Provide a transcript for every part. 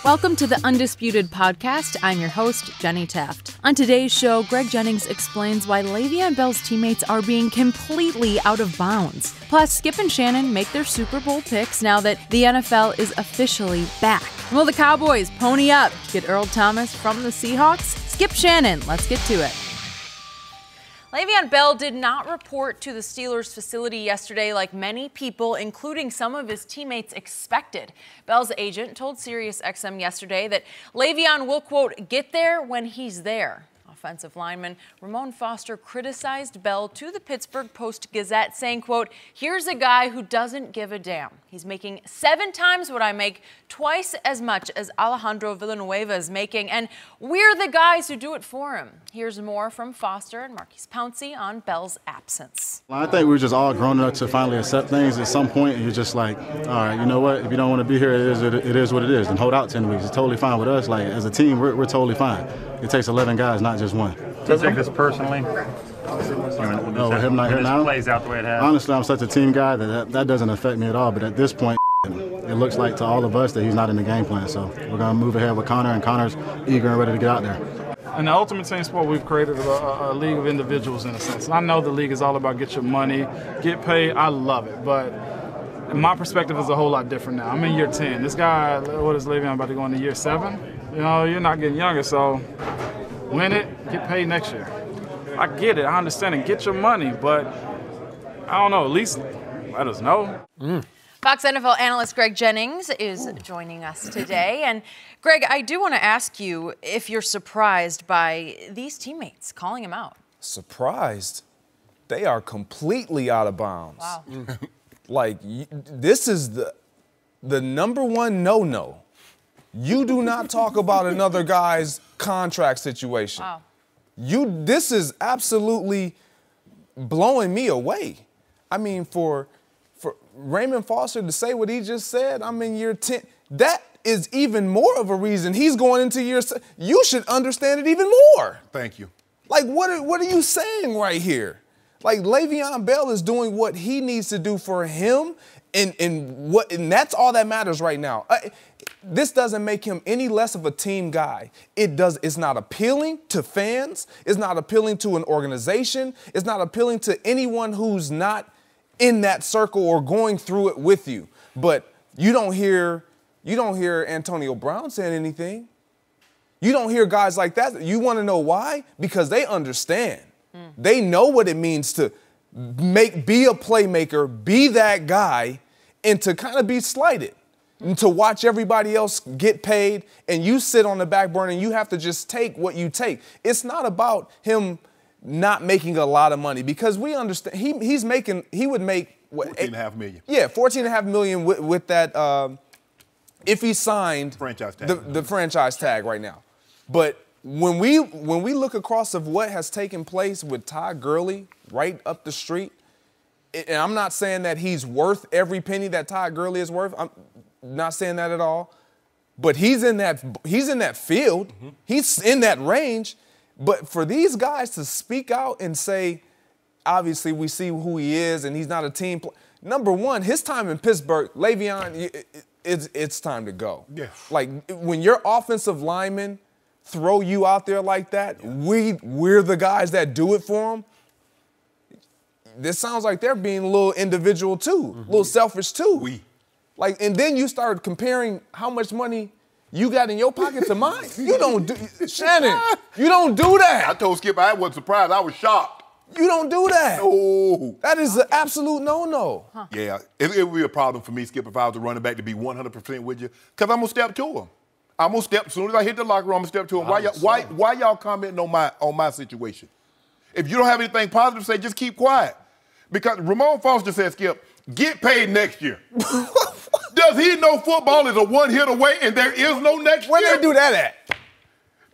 Welcome to the Undisputed podcast. I'm your host, Jenny Taft. On today's show, Greg Jennings explains why Le'Veon Bell's teammates are being completely out of bounds. Plus, Skip and Shannon make their Super Bowl picks now that the NFL is officially back. And will the Cowboys pony up to get Earl Thomas from the Seahawks? Skip Shannon, let's get to it. Le'Veon Bell did not report to the Steelers facility yesterday like many people, including some of his teammates, expected. Bell's agent told SiriusXM yesterday that Le'Veon will, quote, get there when he's there. Offensive lineman Ramon Foster criticized Bell to the Pittsburgh Post-Gazette, saying, quote, here's a guy who doesn't give a damn. He's making 7 times what I make, twice as much as Alejandro Villanueva is making, and we're the guys who do it for him. Here's more from Foster and Marquise Pouncey on Bell's absence. I think we're just all grown up to finally accept things at some point, and you're just like, all right, you know what? If you don't want to be here, it is what it is, and hold out 10 weeks. It's totally fine with us. Like, as a team, we're totally fine. It takes 11 guys, not just one. Do you take this personally? Him not here now? Plays out the way it has. Honestly, I'm such a team guy that doesn't affect me at all. But at this point, it looks like to all of us that he's not in the game plan. So we're going to move ahead with Connor, and Connor's eager and ready to get out there. In the ultimate team sport, we've created a league of individuals in a sense. I know the league is all about get your money, get paid. I love it, but my perspective is a whole lot different now. I'm in year 10. This guy, what is Le'Veon, about to go into year 7? You know, you're not getting younger, so win it, get paid next year. I get it, I understand it, get your money, but I don't know, at least let us know. Fox NFL analyst Greg Jennings is joining us today. And Greg, I do want to ask you if you're surprised by these teammates calling him out. Surprised? They are completely out of bounds. Wow. Like, this is the number one no-no. You do not talk about another guy's contract situation. Wow. This is absolutely blowing me away. I mean, for Raymond Foster to say what he just said, I'm in year 10, that is even more of a reason he's going into year 7. You should understand it even more. Thank you. Like, what are you saying right here? Like, Le'Veon Bell is doing what he needs to do for him, and that's all that matters right now. This doesn't make him any less of a team guy. It's not appealing to fans. It's not appealing to an organization. It's not appealing to anyone who's not in that circle or going through it with you. But you don't hear Antonio Brown saying anything. You don't hear guys like that. You want to know why? Because they understand. They know what it means to be a playmaker, be that guy, and to kind of be slighted. And to watch everybody else get paid, and you sit on the back burner and you have to just take what you take. It's not about him not making a lot of money, because we understand he would make what, $14.5 million. Yeah, $14.5 million with that if he signed franchise tag. the franchise tag right now. But when we look across of what has taken place with Ty Gurley right up the street, and I'm not saying that he's worth every penny that Ty Gurley is worth. I'm not saying that at all. But he's in that field. Mm-hmm. He's in that range. But for these guys to speak out and say, obviously we see who he is and he's not a team player. Number one, his time in Pittsburgh, Le'Veon, it's time to go. Yeah. Like, when your offensive linemen throw you out there like that, we're the guys that do it for them. This sounds like they're being a little individual too, a little selfish too. Like, and then you start comparing how much money you got in your pocket to mine. You don't do, Shannon, you don't do that. I told Skip I wasn't surprised. I was shocked. You don't do that. No. That is an absolute no-no. Huh. Yeah, it would be a problem for me, Skip, if I was a running back to be 100% with you, because I'm going to step to him. I'm going to step, as soon as I hit the locker room, I'm going to step to him. Why y'all commenting on my situation? If you don't have anything positive to say, just keep quiet. Because Ramon Foster said, Skip, get paid next year. Does he know football is a one-hit away and there is no next year? Where they do that at?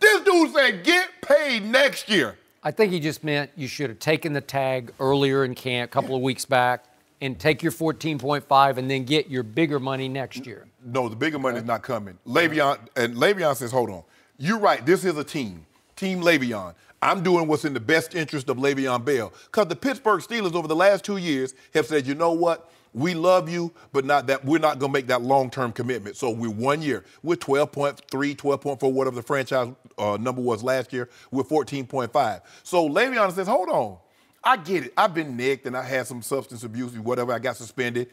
This dude said, get paid next year. I think he just meant you should have taken the tag earlier in camp, a couple of weeks back, and take your 14.5 and then get your bigger money next year. No, the bigger money is not coming. Le'Veon says, hold on. You're right. This is a team. Team Le'Veon. I'm doing what's in the best interest of Le'Veon Bell. Because the Pittsburgh Steelers over the last 2 years have said, you know what? We love you, but not that we're not going to make that long-term commitment. So we're 1 year. We're 12.3, 12.4, whatever the franchise number was last year. We're 14.5. So Le'Veon says, hold on. I get it. I've been nicked and I had some substance abuse, whatever. I got suspended.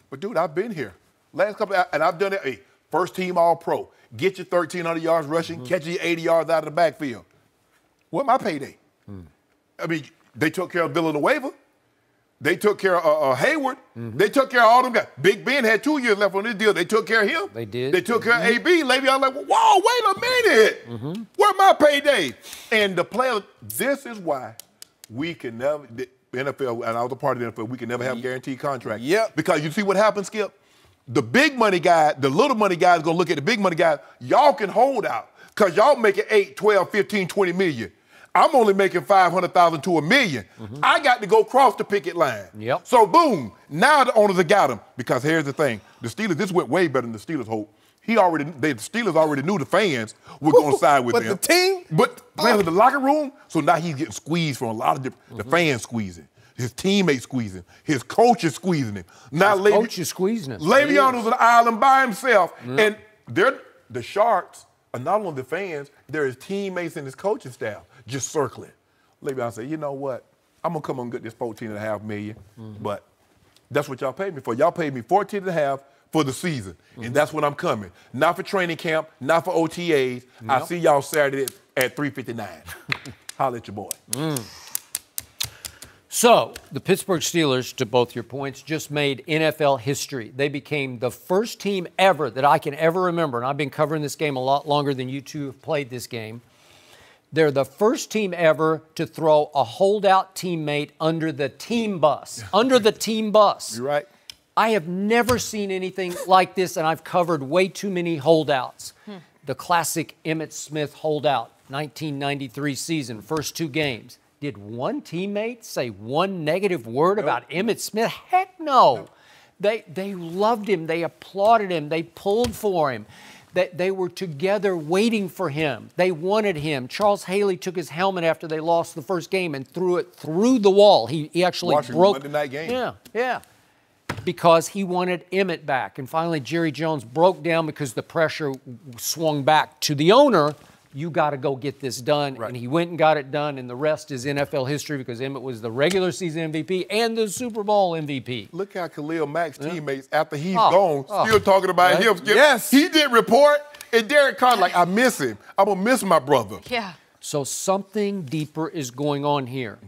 But, dude, I've been here. Last couple, and I've done it. Hey, first team All-Pro. Get your 1,300 yards rushing, catch your 80 yards out of the backfield. What my payday? I mean, they took care of Villanueva. They took care of Hayward. They took care of all them guys. Big Ben had 2 years left on this deal. They took care of him. They did. They took care of AB. Le'Veon like, whoa, wait a minute. Where my payday? And the player, this is why we can never, the NFL, and I was a part of the NFL, we can never have a guaranteed contract. Yep. Because you see what happens, Skip? The big money guy, the little money guy is going to look at the big money guy. Y'all can hold out because y'all making 8, 12, 15, 20 million. I'm only making 500,000 to $1 million. I got to go cross the picket line. Yep. So boom, now the owners have got him. Because here's the thing: the Steelers. This went way better than the Steelers hoped. The Steelers already knew the fans were going to side with but them. the team, but playing with the locker room. So now he's getting squeezed from a lot of different. The fans squeezing, his teammates squeezing, his coach is squeezing him. Now Coach is squeezing him. Le'Veon was an island by himself, and the Sharks are not only the fans; they're his teammates and his coaching staff. Just circling. Le'Veon said, you know what? I'm going to come and get this $14.5 million, but that's what y'all paid me for. Y'all paid me $14.5 for the season, and that's when I'm coming. Not for training camp, not for OTAs. I'll see y'all Saturday at 3:59. Holla at your boy. So, the Pittsburgh Steelers, to both your points, just made NFL history. They became the first team ever that I can ever remember, and I've been covering this game a lot longer than you two have played this game. They're the first team ever to throw a holdout teammate under the team bus. Under the team bus. You're right. I have never seen anything like this, and I've covered way too many holdouts. The classic Emmitt Smith holdout, 1993 season, first 2 games. Did one teammate say one negative word about Emmitt Smith? Heck no. They loved him. They applauded him. They pulled for him. They were together waiting for him. They wanted him. Charles Haley took his helmet after they lost the first game and threw it through the wall. He actually broke. Monday night game. Yeah. Because he wanted Emmitt back. And finally, Jerry Jones broke down because the pressure swung back to the owner. You got to go get this done. Right. And he went and got it done, and the rest is NFL history because Emmitt was the regular season MVP and the Super Bowl MVP. Look how Khalil Mack's teammates, after he's gone, still talking about him. Yes. He did report, and Derek Carr, like, I miss him. I'm going to miss my brother. Yeah. So something deeper is going on here.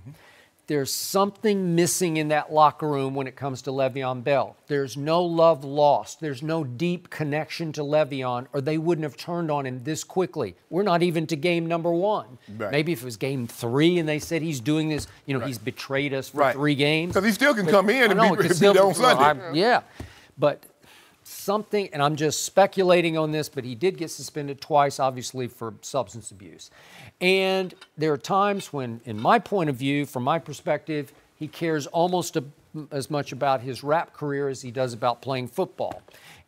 There's something missing in that locker room when it comes to Le'Veon Bell. There's no love lost. There's no deep connection to Le'Veon, or they wouldn't have turned on him this quickly. We're not even to game number 1. Right. Maybe if it was game 3 and they said he's doing this, he's betrayed us for 3 games. Because he still can come in and be there on Sunday. Yeah. But something, and I'm just speculating on this, but he did get suspended twice, obviously, for substance abuse. And there are times when, in my point of view, from my perspective, he cares almost as much about his rap career as he does about playing football.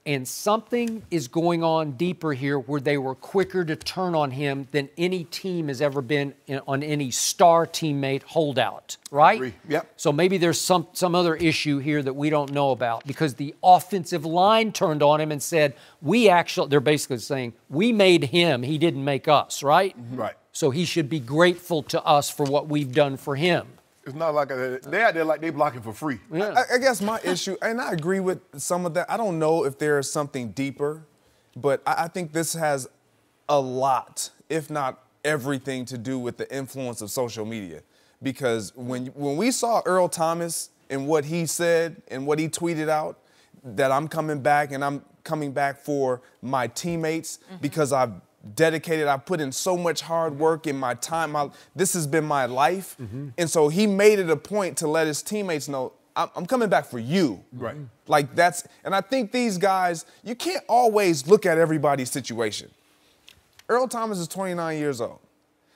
And something is going on deeper here where they were quicker to turn on him than any team has ever been on any star teammate holdout, right? Agree. Yep. So maybe there's some other issue here that we don't know about because the offensive line turned on him and said, they're basically saying, we made him, he didn't make us, right? Right. So he should be grateful to us for what we've done for him. It's not like they're out there like they blocking for free. Yeah. I guess my issue, and I agree with some of that. I don't know if there's something deeper, but I think this has a lot, if not everything, to do with the influence of social media. Because when we saw Earl Thomas and what he said and what he tweeted out, that I'm coming back and I'm coming back for my teammates because I've dedicated, I put in so much hard work in my time. This has been my life. And so he made it a point to let his teammates know, I'm coming back for you. Right. Like and I think these guys, you can't always look at everybody's situation. Earl Thomas is 29 years old.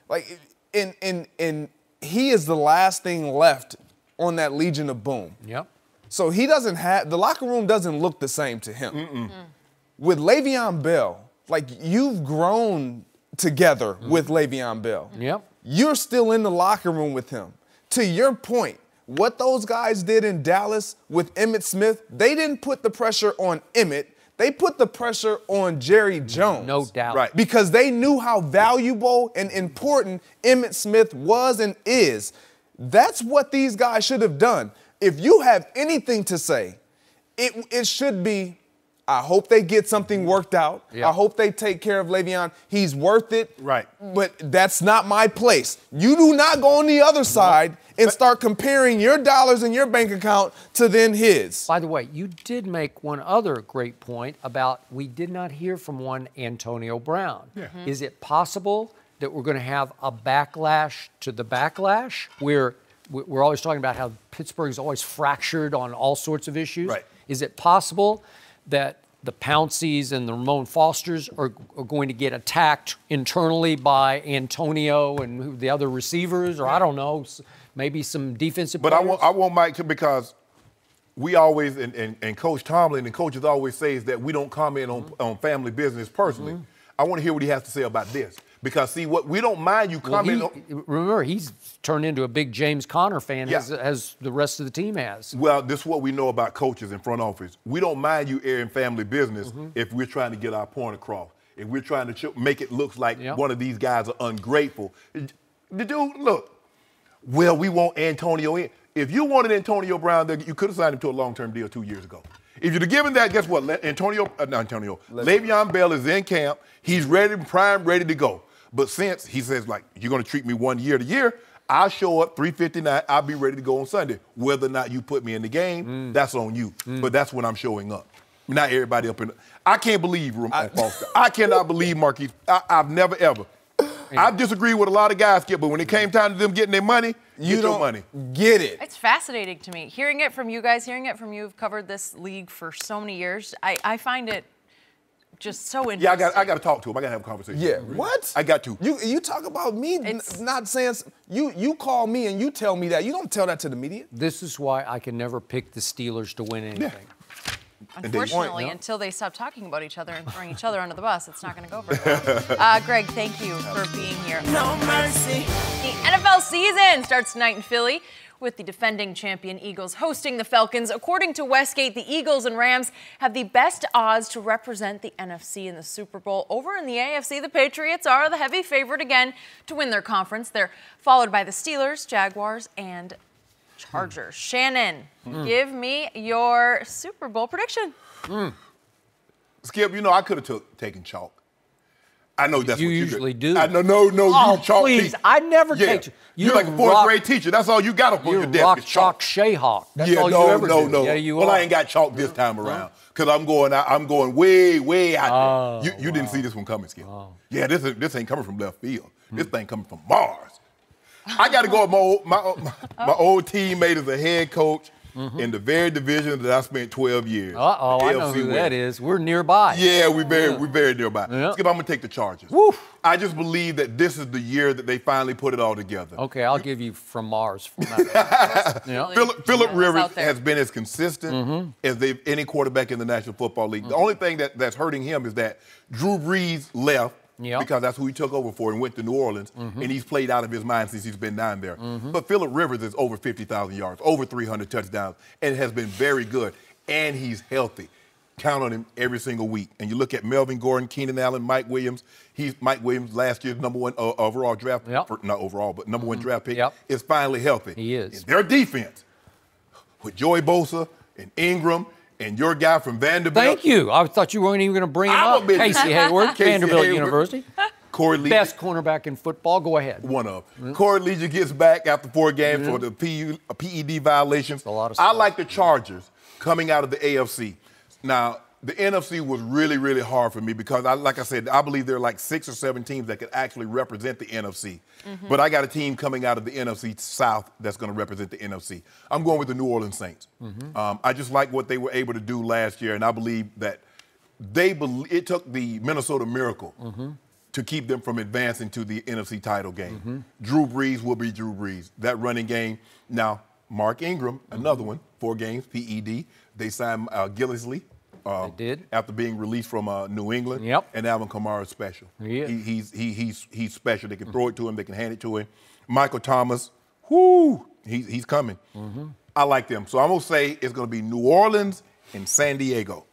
Like, and he is the last thing left on that Legion of Boom. Yep. So the locker room doesn't look the same to him. With Le'Veon Bell, like, you've grown together with Le'Veon Bell. Yep. You're still in the locker room with him. To your point, what those guys did in Dallas with Emmitt Smith, they didn't put the pressure on Emmitt. They put the pressure on Jerry Jones. No doubt. Right. Because they knew how valuable and important Emmitt Smith was and is. That's what these guys should have done. If you have anything to say, it should be, I hope they get something worked out. Yeah. I hope they take care of Le'Veon. He's worth it. Right. But that's not my place. You do not go on the other side and start comparing your dollars in your bank account to then his. By the way, you did make one other great point about we did not hear from one Antonio Brown. Yeah. Is it possible that we're going to have a backlash to the backlash where we're always talking about how Pittsburgh is always fractured on all sorts of issues? Right. Is it possible that the Pounceys and the Ramon Fosters are going to get attacked internally by Antonio and the other receivers, or I don't know, maybe some defensive But players? I want Mike to, because we always, and Coach Tomlin and coaches always says that we don't comment on family business personally. I want to hear what he has to say about this. Because, see, what we don't mind you commenting on. Remember, he's turned into a big James Conner fan, Yeah. as the rest of the team has. Well, this is what we know about coaches in front office. We don't mind you airing family business if we're trying to get our point across. If we're trying to make it look like one of these guys are ungrateful. The dude, look, well, we want Antonio in. If you wanted Antonio Brown, you could have signed him to a long-term deal 2 years ago. If you'd have given that, guess what? Le'Veon Bell is in camp. He's ready, primed, ready to go. But since he says, like, you're going to treat me 1 year to year, I'll show up 3:59. I'll be ready to go on Sunday. Whether or not you put me in the game, that's on you. But that's when I'm showing up. Not everybody up in. I can't believe Ramon Foster. I cannot believe Marquise. I've never ever. I disagree with a lot of guys, Skip, but when it came time to them getting their money, You don't money. get it. It's fascinating to me. Hearing it from you guys, hearing it from you who've covered this league for so many years, I find it just so interesting. Yeah, I got to talk to him. I got to have a conversation. Yeah, what? I got to. You talk about me not saying, you call me and you tell me that. You don't tell that to the media. This is why I can never pick the Steelers to win anything. Unfortunately, until they stop talking about each other and throwing each other under the bus, it's not going to go very well. Greg, thank you for being here. No mercy. The NFL season starts tonight in Philly with the defending champion Eagles hosting the Falcons. According to Westgate, the Eagles and Rams have the best odds to represent the NFC in the Super Bowl. Over in the AFC, the Patriots are the heavy favorite again to win their conference. They're followed by the Steelers, Jaguars, and Chargers. Shannon, give me your Super Bowl prediction. Skip, I could have taken chalk. I know that's You what you usually did. do. I know, no, Oh, you chalk please. teacher. I never take you. You're like a fourth grade teacher. That's all you got up on You're your desk. rock, is chalk. chalk, Shayhawk. That's Yeah, all no, you ever do. no. Yeah, you well, are. I ain't got chalk this time around because I'm going way, way out there. You didn't see this one coming, Skip. Yeah, this ain't coming from left field. This thing coming from Mars. I got to go with my old teammate as a head coach in the very division that I spent 12 years. I know who that is. We're nearby. Yeah, we're very nearby. Yeah. Skip, I'm going to take the Chargers. Woo. I just believe that this is the year that they finally put it all together. Okay, I'll give you from Mars. From that. Yeah. Phillip Rivers out there. has been as consistent as any quarterback in the National Football League. The only thing that's hurting him is that Drew Brees left because that's who he took over for and went to New Orleans, and he's played out of his mind since he's been down there. But Phillip Rivers is over 50,000 yards, over 300 touchdowns, and has been very good, and he's healthy. Count on him every single week. And you look at Melvin Gordon, Keenan Allen, Mike Williams. Mike Williams, last year's number one overall draft, not overall, but number one draft pick, is finally healthy. He is. And their defense, with Joey Bosa and Ingram and your guy from Vanderbilt. Thank you. I thought you weren't even going to bring him up. Casey Hayward, Vanderbilt University. Corey Leach. Best cornerback in football. Go ahead. One of them. Corey Leach gets back after 4 games for the PED violations. A lot of I stuff. like the Chargers coming out of the AFC. Now, the NFC was really, really hard for me because, like I said, I believe there are like 6 or 7 teams that could actually represent the NFC. But I got a team coming out of the NFC South that's going to represent the NFC. I'm going with the New Orleans Saints. I just like what they were able to do last year, and I believe that it took the Minnesota Miracle to keep them from advancing to the NFC title game. Drew Brees will be Drew Brees. That running game. Now, Mark Ingram, another one, 4 games, PED. They signed Gillisley. They did. After being released from New England. And Alvin Kamara is special. He's special. They can throw it to him. They can hand it to him. Michael Thomas, He's coming. I like them. So I'm going to say it's going to be New Orleans and San Diego.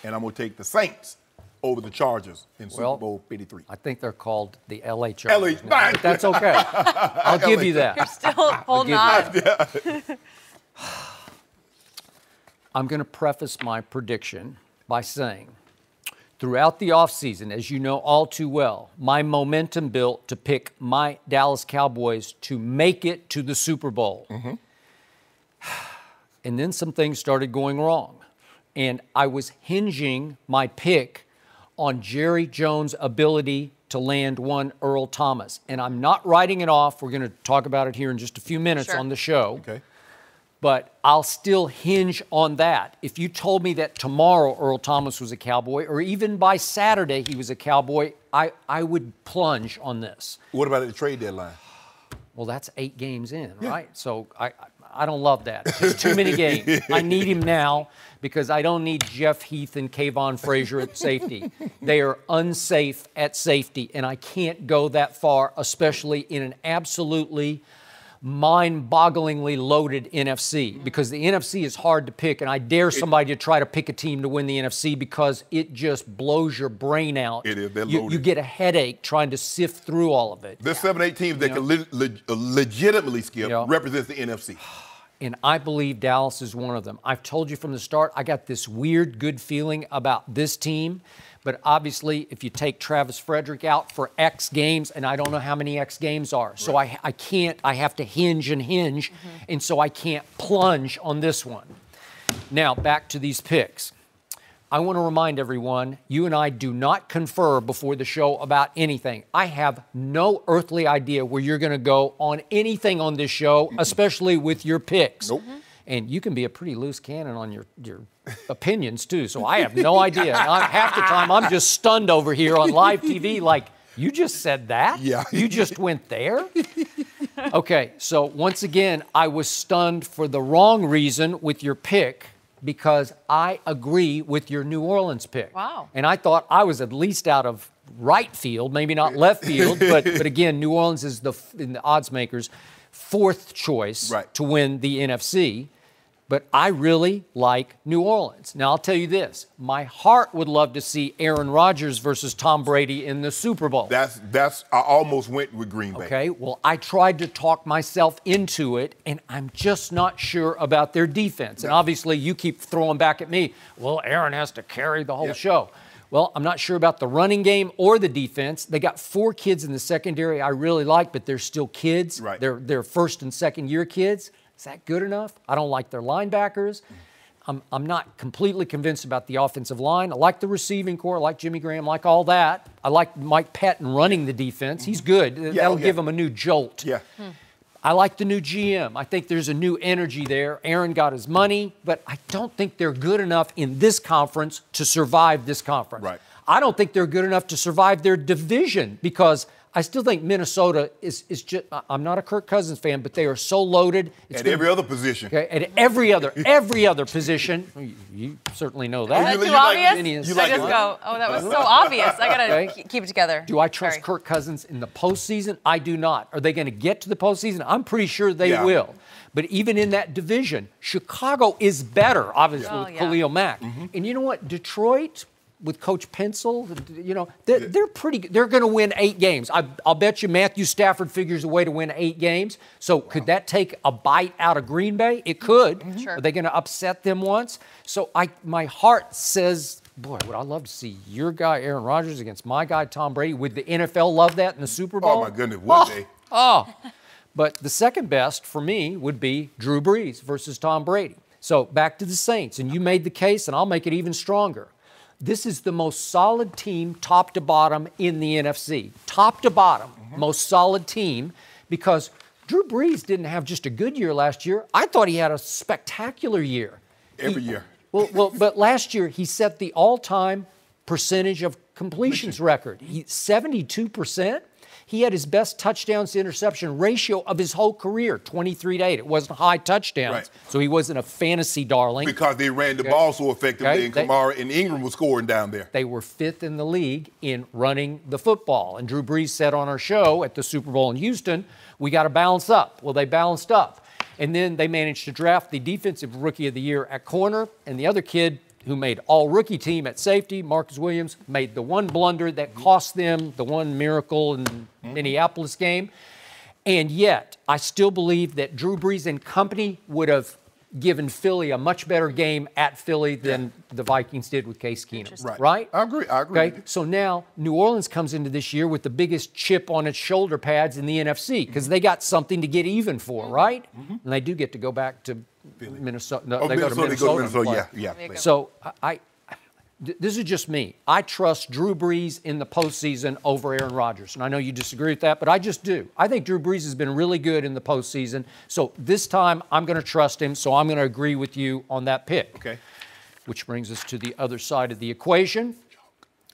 And I'm going to take the Saints over the Chargers in Super Bowl 53. I think they're called the LA Chargers. LA, but that's okay. I'll give you that. You're still holding on. I'm going to preface my prediction by saying, throughout the offseason, as you know all too well, my momentum built to pick my Dallas Cowboys to make it to the Super Bowl. And then some things started going wrong. And I was hinging my pick on Jerry Jones' ability to land one Earl Thomas. And I'm not writing it off. We're going to talk about it here in just a few minutes on the show. Okay. But I'll still hinge on that. If you told me that tomorrow Earl Thomas was a Cowboy, or even by Saturday he was a Cowboy, I would plunge on this. What about at the trade deadline? Well, that's 8 games in, right? So I don't love that. There's too many games. I need him now because I don't need Jeff Heath and Kayvon Frazier at safety. They are unsafe at safety, and I can't go that far, especially in an absolutely mind-bogglingly loaded NFC, because the NFC is hard to pick, and I dare somebody to try to pick a team to win the NFC because it just blows your brain out. It is. They're you loaded. get a headache trying to sift through all of it. There's 7, 8 teams that can legitimately skip represents the NFC. And I believe Dallas is one of them. I've told you from the start, I got this weird good feeling about this team. But obviously, if you take Travis Frederick out for X games, and I don't know how many X games are, so I can't, I have to hinge, and so I can't plunge on this one. Now, back to these picks. I want to remind everyone, you and I do not confer before the show about anything. I have no earthly idea where you're going to go on anything on this show, especially with your picks. Nope. And you can be a pretty loose cannon on your opinions, too. So I have no idea. Half the time, I'm just stunned over here on live TV like, you just said that? Yeah. You just went there? Okay, so once again, I was stunned for the wrong reason with your pick because I agree with your New Orleans pick. Wow. And I thought I was at least out of right field, maybe not left field, but again, New Orleans is in the odds makers' 4th choice to win the NFC. But I really like New Orleans. Now, I'll tell you this. My heart would love to see Aaron Rodgers versus Tom Brady in the Super Bowl. I almost went with Green Bay. Okay, well, I tried to talk myself into it, and I'm just not sure about their defense. And obviously, you keep throwing back at me, well, Aaron has to carry the whole show. Well, I'm not sure about the running game or the defense. They got 4 kids in the secondary I really like, but they're still kids. Right. They're first and second year kids. Is that good enough? I don't like their linebackers. I'm not completely convinced about the offensive line. I like the receiving core. I like Jimmy Graham. I like all that. I like Mike Patton running the defense. He's good. That'll give him a new jolt. Yeah. I like the new GM. I think there's a new energy there. Aaron got his money, but I don't think they're good enough in this conference to survive this conference. Right. I don't think they're good enough to survive their division because I still think Minnesota is just, I'm not a Kirk Cousins fan, but they are so loaded. At every other position. Okay, at every other position. You certainly know that. Is that too obvious? I just go, oh, that was so obvious. I got to keep it together. Do I trust Kirk Cousins in the postseason? I do not. Are they going to get to the postseason? I'm pretty sure they will. But even in that division, Chicago is better, obviously, with Khalil Mack. And you know what? Detroit, with Coach Pencil, they're pretty good. They're going to win 8 games. I'll bet you Matthew Stafford figures a way to win 8 games. So could that take a bite out of Green Bay? It could. Are they going to upset them once? So my heart says, boy, would I love to see your guy Aaron Rodgers against my guy Tom Brady. Would the NFL love that in the Super Bowl? Oh, my goodness, would they? But the second best for me would be Drew Brees versus Tom Brady. So back to the Saints, and you made the case, and I'll make it even stronger. This is the most solid team, top to bottom, in the NFC. Top to bottom, most solid team, because Drew Brees didn't have just a good year last year. I thought he had a spectacular year. Every year. Well, but last year he set the all-time percentage of completions record. 72%. He had his best touchdowns to interception ratio of his whole career, 23-8. It wasn't high touchdowns, so he wasn't a fantasy darling. Because they ran the ball so effectively, and Kamara and Ingram was scoring down there. They were 5th in the league in running the football. And Drew Brees said on our show at the Super Bowl in Houston, we got to balance up. Well, they balanced up. And then they managed to draft the defensive rookie of the year at corner, and the other kid who made all-rookie team at safety, Marcus Williams, made the one blunder that cost them the one miracle in Minneapolis game. And yet, I still believe that Drew Brees and company would have given Philly a much better game at Philly than the Vikings did with Case Keenum. Right? I agree. Okay, so now New Orleans comes into this year with the biggest chip on its shoulder pads in the NFC because they got something to get even for, right? And they do get to go back to Minnesota. No, they go to Minnesota. Yeah. So this is just me. I trust Drew Brees in the postseason over Aaron Rodgers. And I know you disagree with that, but I just do. I think Drew Brees has been really good in the postseason. So this time I'm going to trust him, so I'm going to agree with you on that pick. Okay. Which brings us to the other side of the equation.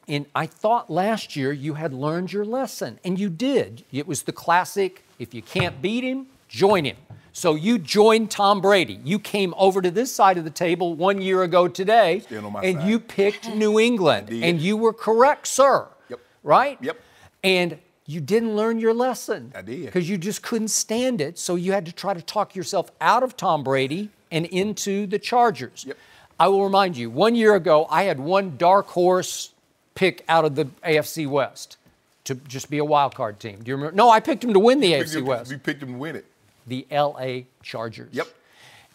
And I thought last year you had learned your lesson, and you did. It was the classic, if you can't beat him, join him. So you joined Tom Brady. You came over to this side of the table 1 year ago today, and you picked New England. And you were correct, sir. Yep. Right? Yep. And you didn't learn your lesson. I did. Because you just couldn't stand it, so you had to try to talk yourself out of Tom Brady and into the Chargers. Yep. I will remind you, 1 year ago, I had one dark horse pick out of the AFC West to just be a wild card team. Do you remember? No, I picked him to win the AFC West. You picked him to win it. The L.A. Chargers. Yep.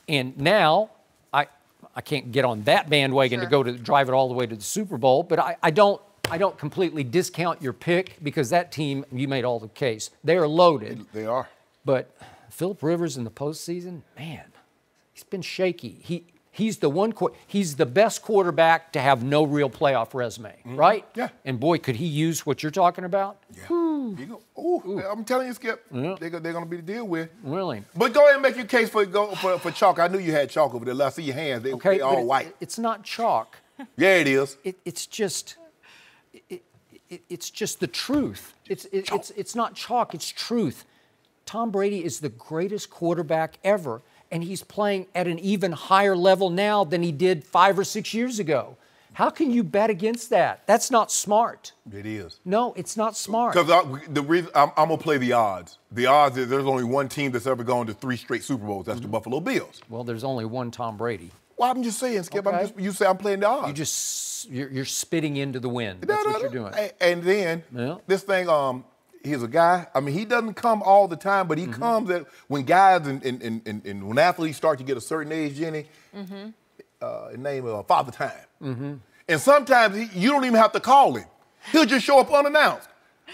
And now I can't get on that bandwagon to go to drive it all the way to the Super Bowl, but I don't completely discount your pick because that team, you made all the case, they are loaded. They are. But Phillip Rivers in the postseason, man, he's been shaky. He's the best quarterback to have no real playoff resume, right? Yeah. And boy, could he use what you're talking about? Yeah. I'm telling you, Skip, they're going to be the deal with. Really? But go ahead and make your case for chalk. I knew you had chalk over there. I see your hands. They all white. It's not chalk. Yeah, it is. It's just the truth. It's not chalk. It's truth. Tom Brady is the greatest quarterback ever, and he's playing at an even higher level now than he did 5 or 6 years ago. How can you bet against that? That's not smart. It is. No, it's not smart. Because the reason I'm going to play the odds. The odds is there's only one team that's ever gone to 3 straight Super Bowls. That's the Buffalo Bills. Well, there's only one Tom Brady. Well, I'm just saying, Skip. Okay. You say I'm playing the odds. You're spitting into the wind. That's what you're doing. And then this thing, he's a guy. I mean, he doesn't come all the time, but he comes when guys and when athletes start to get a certain age, Jenny. Name Father Time. And sometimes you don't even have to call him. He'll just show up unannounced.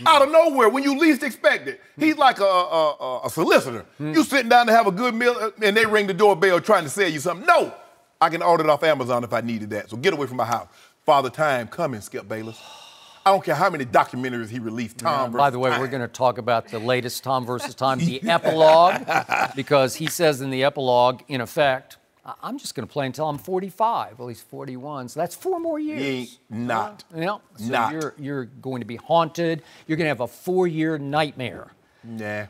Out of nowhere, when you least expect it. He's like a solicitor. You sitting down to have a good meal, and they ring the doorbell trying to sell you something. No, I can order it off Amazon if I needed that. So get away from my house. Father Time coming, Skip Bayless. I don't care how many documentaries he released, Tom versus By the way, Time. we're going to talk about the latest Tom versus Time, the epilogue, because he says in the epilogue, in effect, I'm just going to play until I'm 45. Well, he's 41, so that's 4 more years. He ain't not. So Not. You're going to be haunted. You're going to have a 4-year nightmare. Nah.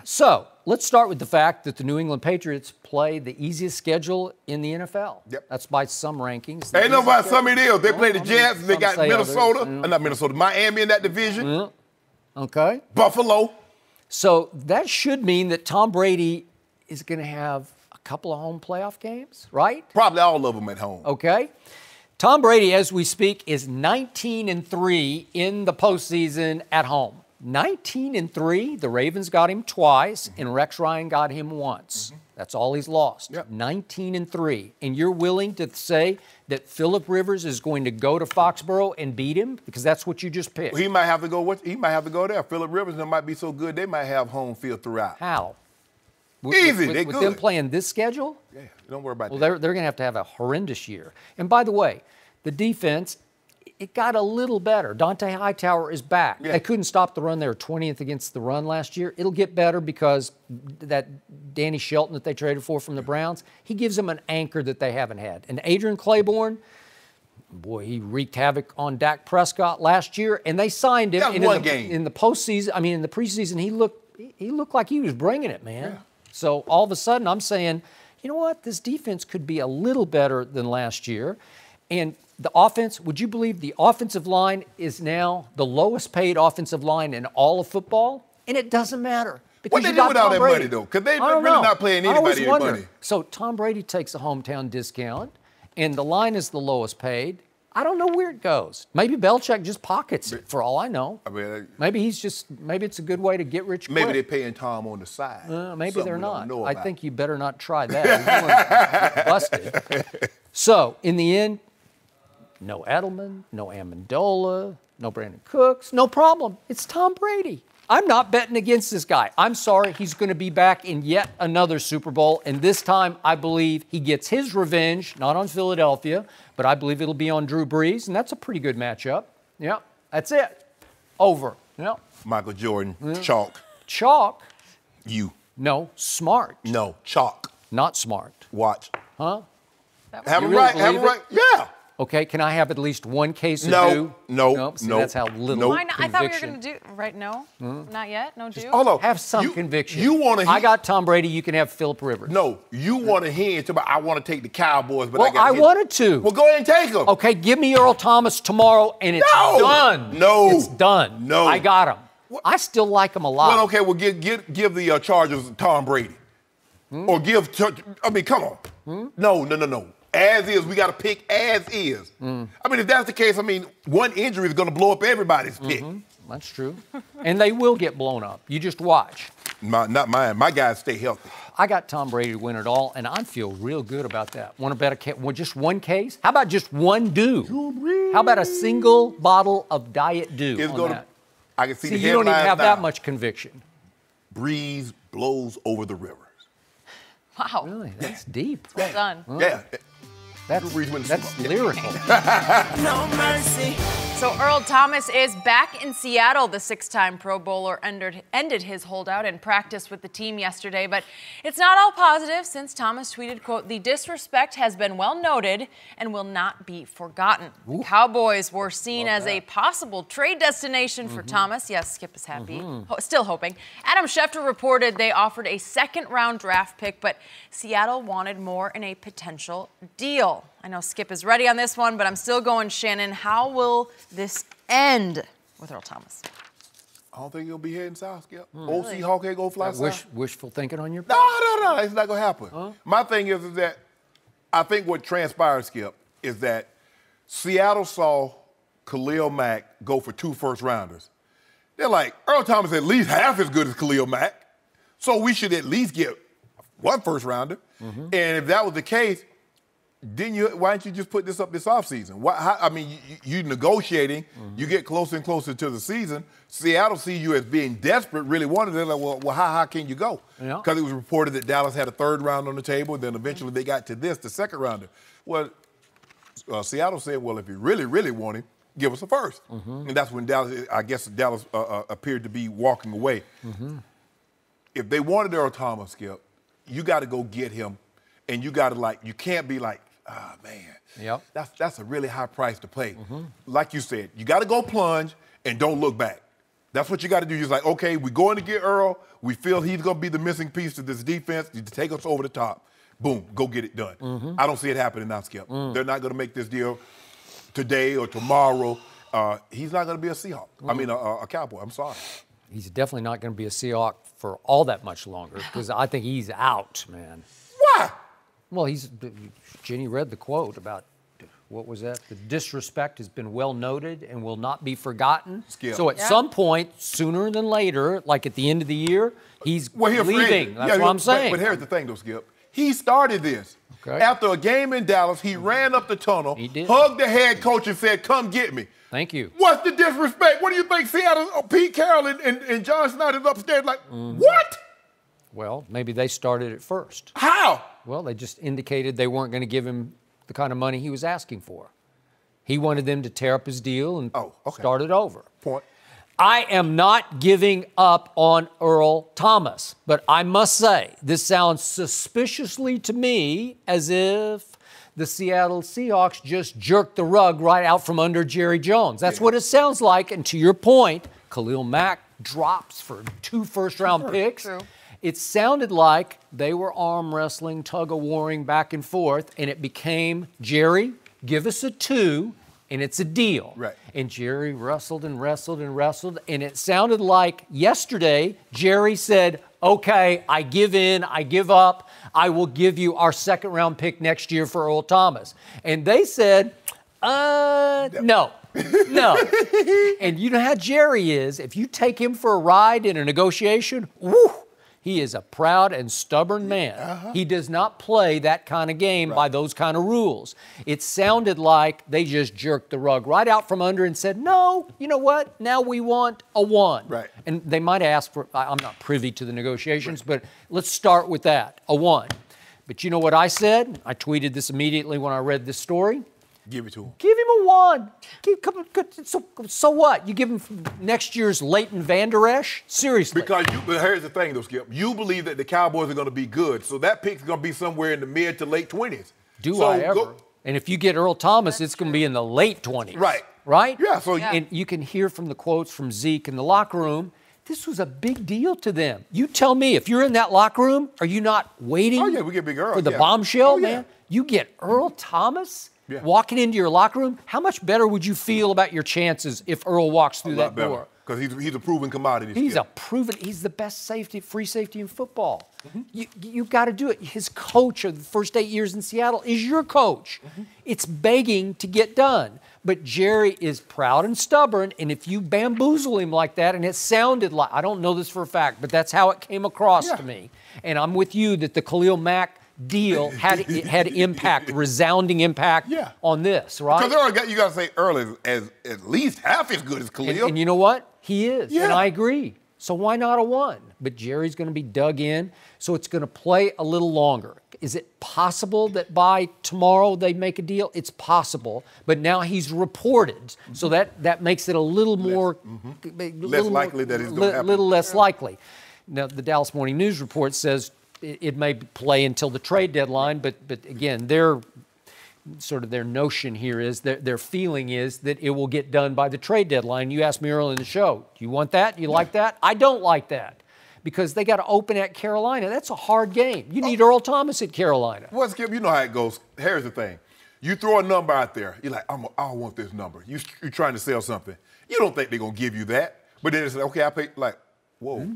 So let's start with the fact that the New England Patriots play the easiest schedule in the NFL. Yep. That's by some rankings. Ain't nobody some of it is. They play the Jets. They got say Minnesota. others. Not Minnesota. Miami in that division. Okay. Buffalo. So that should mean that Tom Brady is going to have a couple of home playoff games, right? Probably all of them at home. Okay. Tom Brady, as we speak, is 19-3 in the postseason at home. 19-3. The Ravens got him twice, and Rex Ryan got him once. That's all he's lost. Yep. 19-3. And you're willing to say that Phillip Rivers is going to go to Foxborough and beat him because that's what you just picked. He might have to go. He might have to go there. Phillip Rivers might be so good they might have home field throughout. How? Easy. With They're them good. playing this schedule? Yeah. Don't worry about Well, that. they're going to have a horrendous year. And by the way, the defense, it got a little better. Dante Hightower is back. Yeah. They couldn't stop the run. They were 20th against the run last year. It'll get better because that Danny Shelton that they traded for from the Browns, he gives them an anchor that they haven't had. And Adrian Claiborne, boy, he wreaked havoc on Dak Prescott last year, and they signed him. That And one game. in the postseason, in the preseason, he looked like he was bringing it, man. Yeah. So all of a sudden, I'm saying, you know what? This defense could be a little better than last year. And the offense, would you believe the offensive line is now the lowest paid offensive line in all of football? And it doesn't matter What they do with all that money, though? Because they're really not playing anybody any money. So Tom Brady takes a hometown discount, and the line is the lowest paid. I don't know where it goes. Maybe Belichick just pockets it, for all I know. I mean, maybe it's a good way to get rich quick. Maybe they're paying Tom on the side. Maybe they're not. I think you better not try that. You're busted. So, in the end, no Edelman, no Amendola, no Brandon Cooks, no problem. It's Tom Brady. I'm not betting against this guy. I'm sorry, he's going to be back in yet another Super Bowl, and this time I believe he gets his revenge, not on Philadelphia, but I believe it'll be on Drew Brees, and that's a pretty good matchup. Yeah, that's it. Over. Yeah. Michael Jordan, chalk. Chalk? You. No, smart. No, chalk. Not smart. Watch. Huh? Have him right. Have him right. Yeah. Okay, can I have at least one case of No. See, that's how little Why not? I thought we were conviction. going to do right. No, not yet. No do. Hold on. Have some conviction. You want to? I got Tom Brady. You can have Phillip Rivers. No, you want to hinge about. I want to take the Cowboys, but Well, I wanted to. Well, go ahead and take them. Okay, give me Earl Thomas tomorrow, and it's done. No, it's done. No, I got him. I still like him a lot. Well, okay. Well, give the Chargers Tom Brady, or give. I mean, come on. No. As is, we got to pick as is. I mean, if that's the case, I mean, one injury is going to blow up everybody's pick. That's true. And they will get blown up. You just watch. Not mine. My guys stay healthy. I got Tom Brady to win it all, and I feel real good about that. Want to bet just one case? How about just one Dew? How about a single bottle of Diet Dew on that? I can see the you don't even have now. that much conviction. Breeze blows over the rivers. Wow. Really? That's deep. Well done. Yeah. That's lyrical. No mercy. So Earl Thomas is back in Seattle. The 6-time Pro Bowler ended his holdout in practice with the team yesterday, but it's not all positive since Thomas tweeted, quote, "The disrespect has been well noted and will not be forgotten." The Cowboys were seen as a possible trade destination for Thomas. Yes, Skip is happy. Still hoping. Adam Schefter reported they offered a second-round draft pick, but Seattle wanted more in a potential deal. I know Skip is ready on this one, but I'm still going, Shannon. How will this end with Earl Thomas? I don't think he'll be heading south, Skip. OC Hawk ain't gonna fly south. Wishful thinking on your part? No. It's not gonna happen. My thing is that I think what transpired, Skip, is that Seattle saw Khalil Mack go for 2 first-rounders. They're like, Earl Thomas at least half as good as Khalil Mack, so we should at least get 1 first-rounder. And if that was the case, why didn't you just put this up this offseason? You negotiating, you get closer and closer to the season. Seattle see you as being desperate, really wanted it. They're like, well, how high can you go? Because it was reported that Dallas had a 3rd round on the table, then eventually they got to the 2nd rounder. Well, Seattle said, well, if you really, really want him, give us a 1st. And that's when Dallas appeared to be walking away. If they wanted Earl Thomas, Skip, you got to go get him, and you got to you can't be like, ah, man, that's a really high price to pay. Like you said, you got to go plunge and don't look back. That's what you got to do. You're like, okay, we're going to get Earl. We feel he's going to be the missing piece to this defense to take us over the top. Boom, go get it done. I don't see it happening now, Skip. They're not going to make this deal today or tomorrow. He's not going to be a Seahawk. I mean, a Cowboy. I'm sorry. He's definitely not going to be a Seahawk for all that much longer because I think he's out, man. Why? Well, Jenny read the quote about, what was that? The disrespect has been well noted and will not be forgotten. Skip. So at some point, sooner than later, like at the end of the year, he's leaving. That's what I'm saying. But here's the thing, though, Skip. He started this. Okay. After a game in Dallas, he ran up the tunnel, did. hugged the head coach and said, come get me. Thank you. What's the disrespect? What do you think Seattle, Pete Carroll and John Snyder's upstairs like, what? Well, maybe they started it first. How? Well, they just indicated they weren't going to give him the kind of money he was asking for. He wanted them to tear up his deal and start it over. Point. I am not giving up on Earl Thomas, but I must say, this sounds suspiciously to me as if the Seattle Seahawks just jerked the rug right out from under Jerry Jones. That's what it sounds like. And to your point, Khalil Mack drops for 2 first-round picks. True. It sounded like they were arm wrestling, tug-of-warring back and forth, and it became, Jerry, give us a 2, and it's a deal. Right. And Jerry wrestled and wrestled and wrestled, and it sounded like yesterday Jerry said, okay, I give in, I give up, I will give you our second-round pick next year for Earl Thomas. And they said, no. No. And you know how Jerry is. If you take him for a ride in a negotiation, woo, he is a proud and stubborn man. He does not play that kind of game by those kind of rules. It sounded like they just jerked the rug right out from under and said, no, you know what? Now we want a 1. Right. And they might ask for, I'm not privy to the negotiations, but let's start with that, a 1. But you know what I said? I tweeted this immediately when I read this story. Give it to him. Give him a 1. So what? You give him next year's Leighton Vander Esch? Seriously. Because but here's the thing, though, Skip. You believe that the Cowboys are going to be good, so that pick's going to be somewhere in the mid to late 20s. Do I ever? And if you get Earl Thomas, it's going to be in the late 20s. Right. Right? Yeah. So And you can hear from the quotes from Zeke in the locker room. This was a big deal to them. You tell me, if you're in that locker room, are you not waiting we get Big Earl, for the bombshell, man? You get Earl Thomas walking into your locker room. How much better would you feel about your chances if Earl walks through that door? Because he's a proven commodity. He's the best free safety in football. You've got to do it. His coach of the first 8 years in Seattle is your coach. It's begging to get done. But Jerry is proud and stubborn, and if you bamboozle him like that, and it sounded like, I don't know this for a fact, but that's how it came across to me. And I'm with you that the Khalil Mack deal had impact, resounding impact on this, right? Because you got to say Earl is at least half as good as Khalil. And you know what? He is, and I agree. So why not a 1? But Jerry's going to be dug in, so it's going to play a little longer. Is it possible that by tomorrow they make a deal? It's possible, but now he's reported, so that makes it a little more less likely that it's going to happen. A little less likely. Now, the Dallas Morning News report says it may play until the trade deadline, but again, their notion here is their feeling is that it will get done by the trade deadline. You asked me earlier in the show, do you want that? You like that? I don't like that. Because they got to open at Carolina. That's a hard game. You need Earl Thomas at Carolina. Well, Skip, you know how it goes. Here's the thing. You throw a number out there. You're like, I want this number. You're trying to sell something. You don't think they're going to give you that. But then it's like, okay, I pay, like, whoa.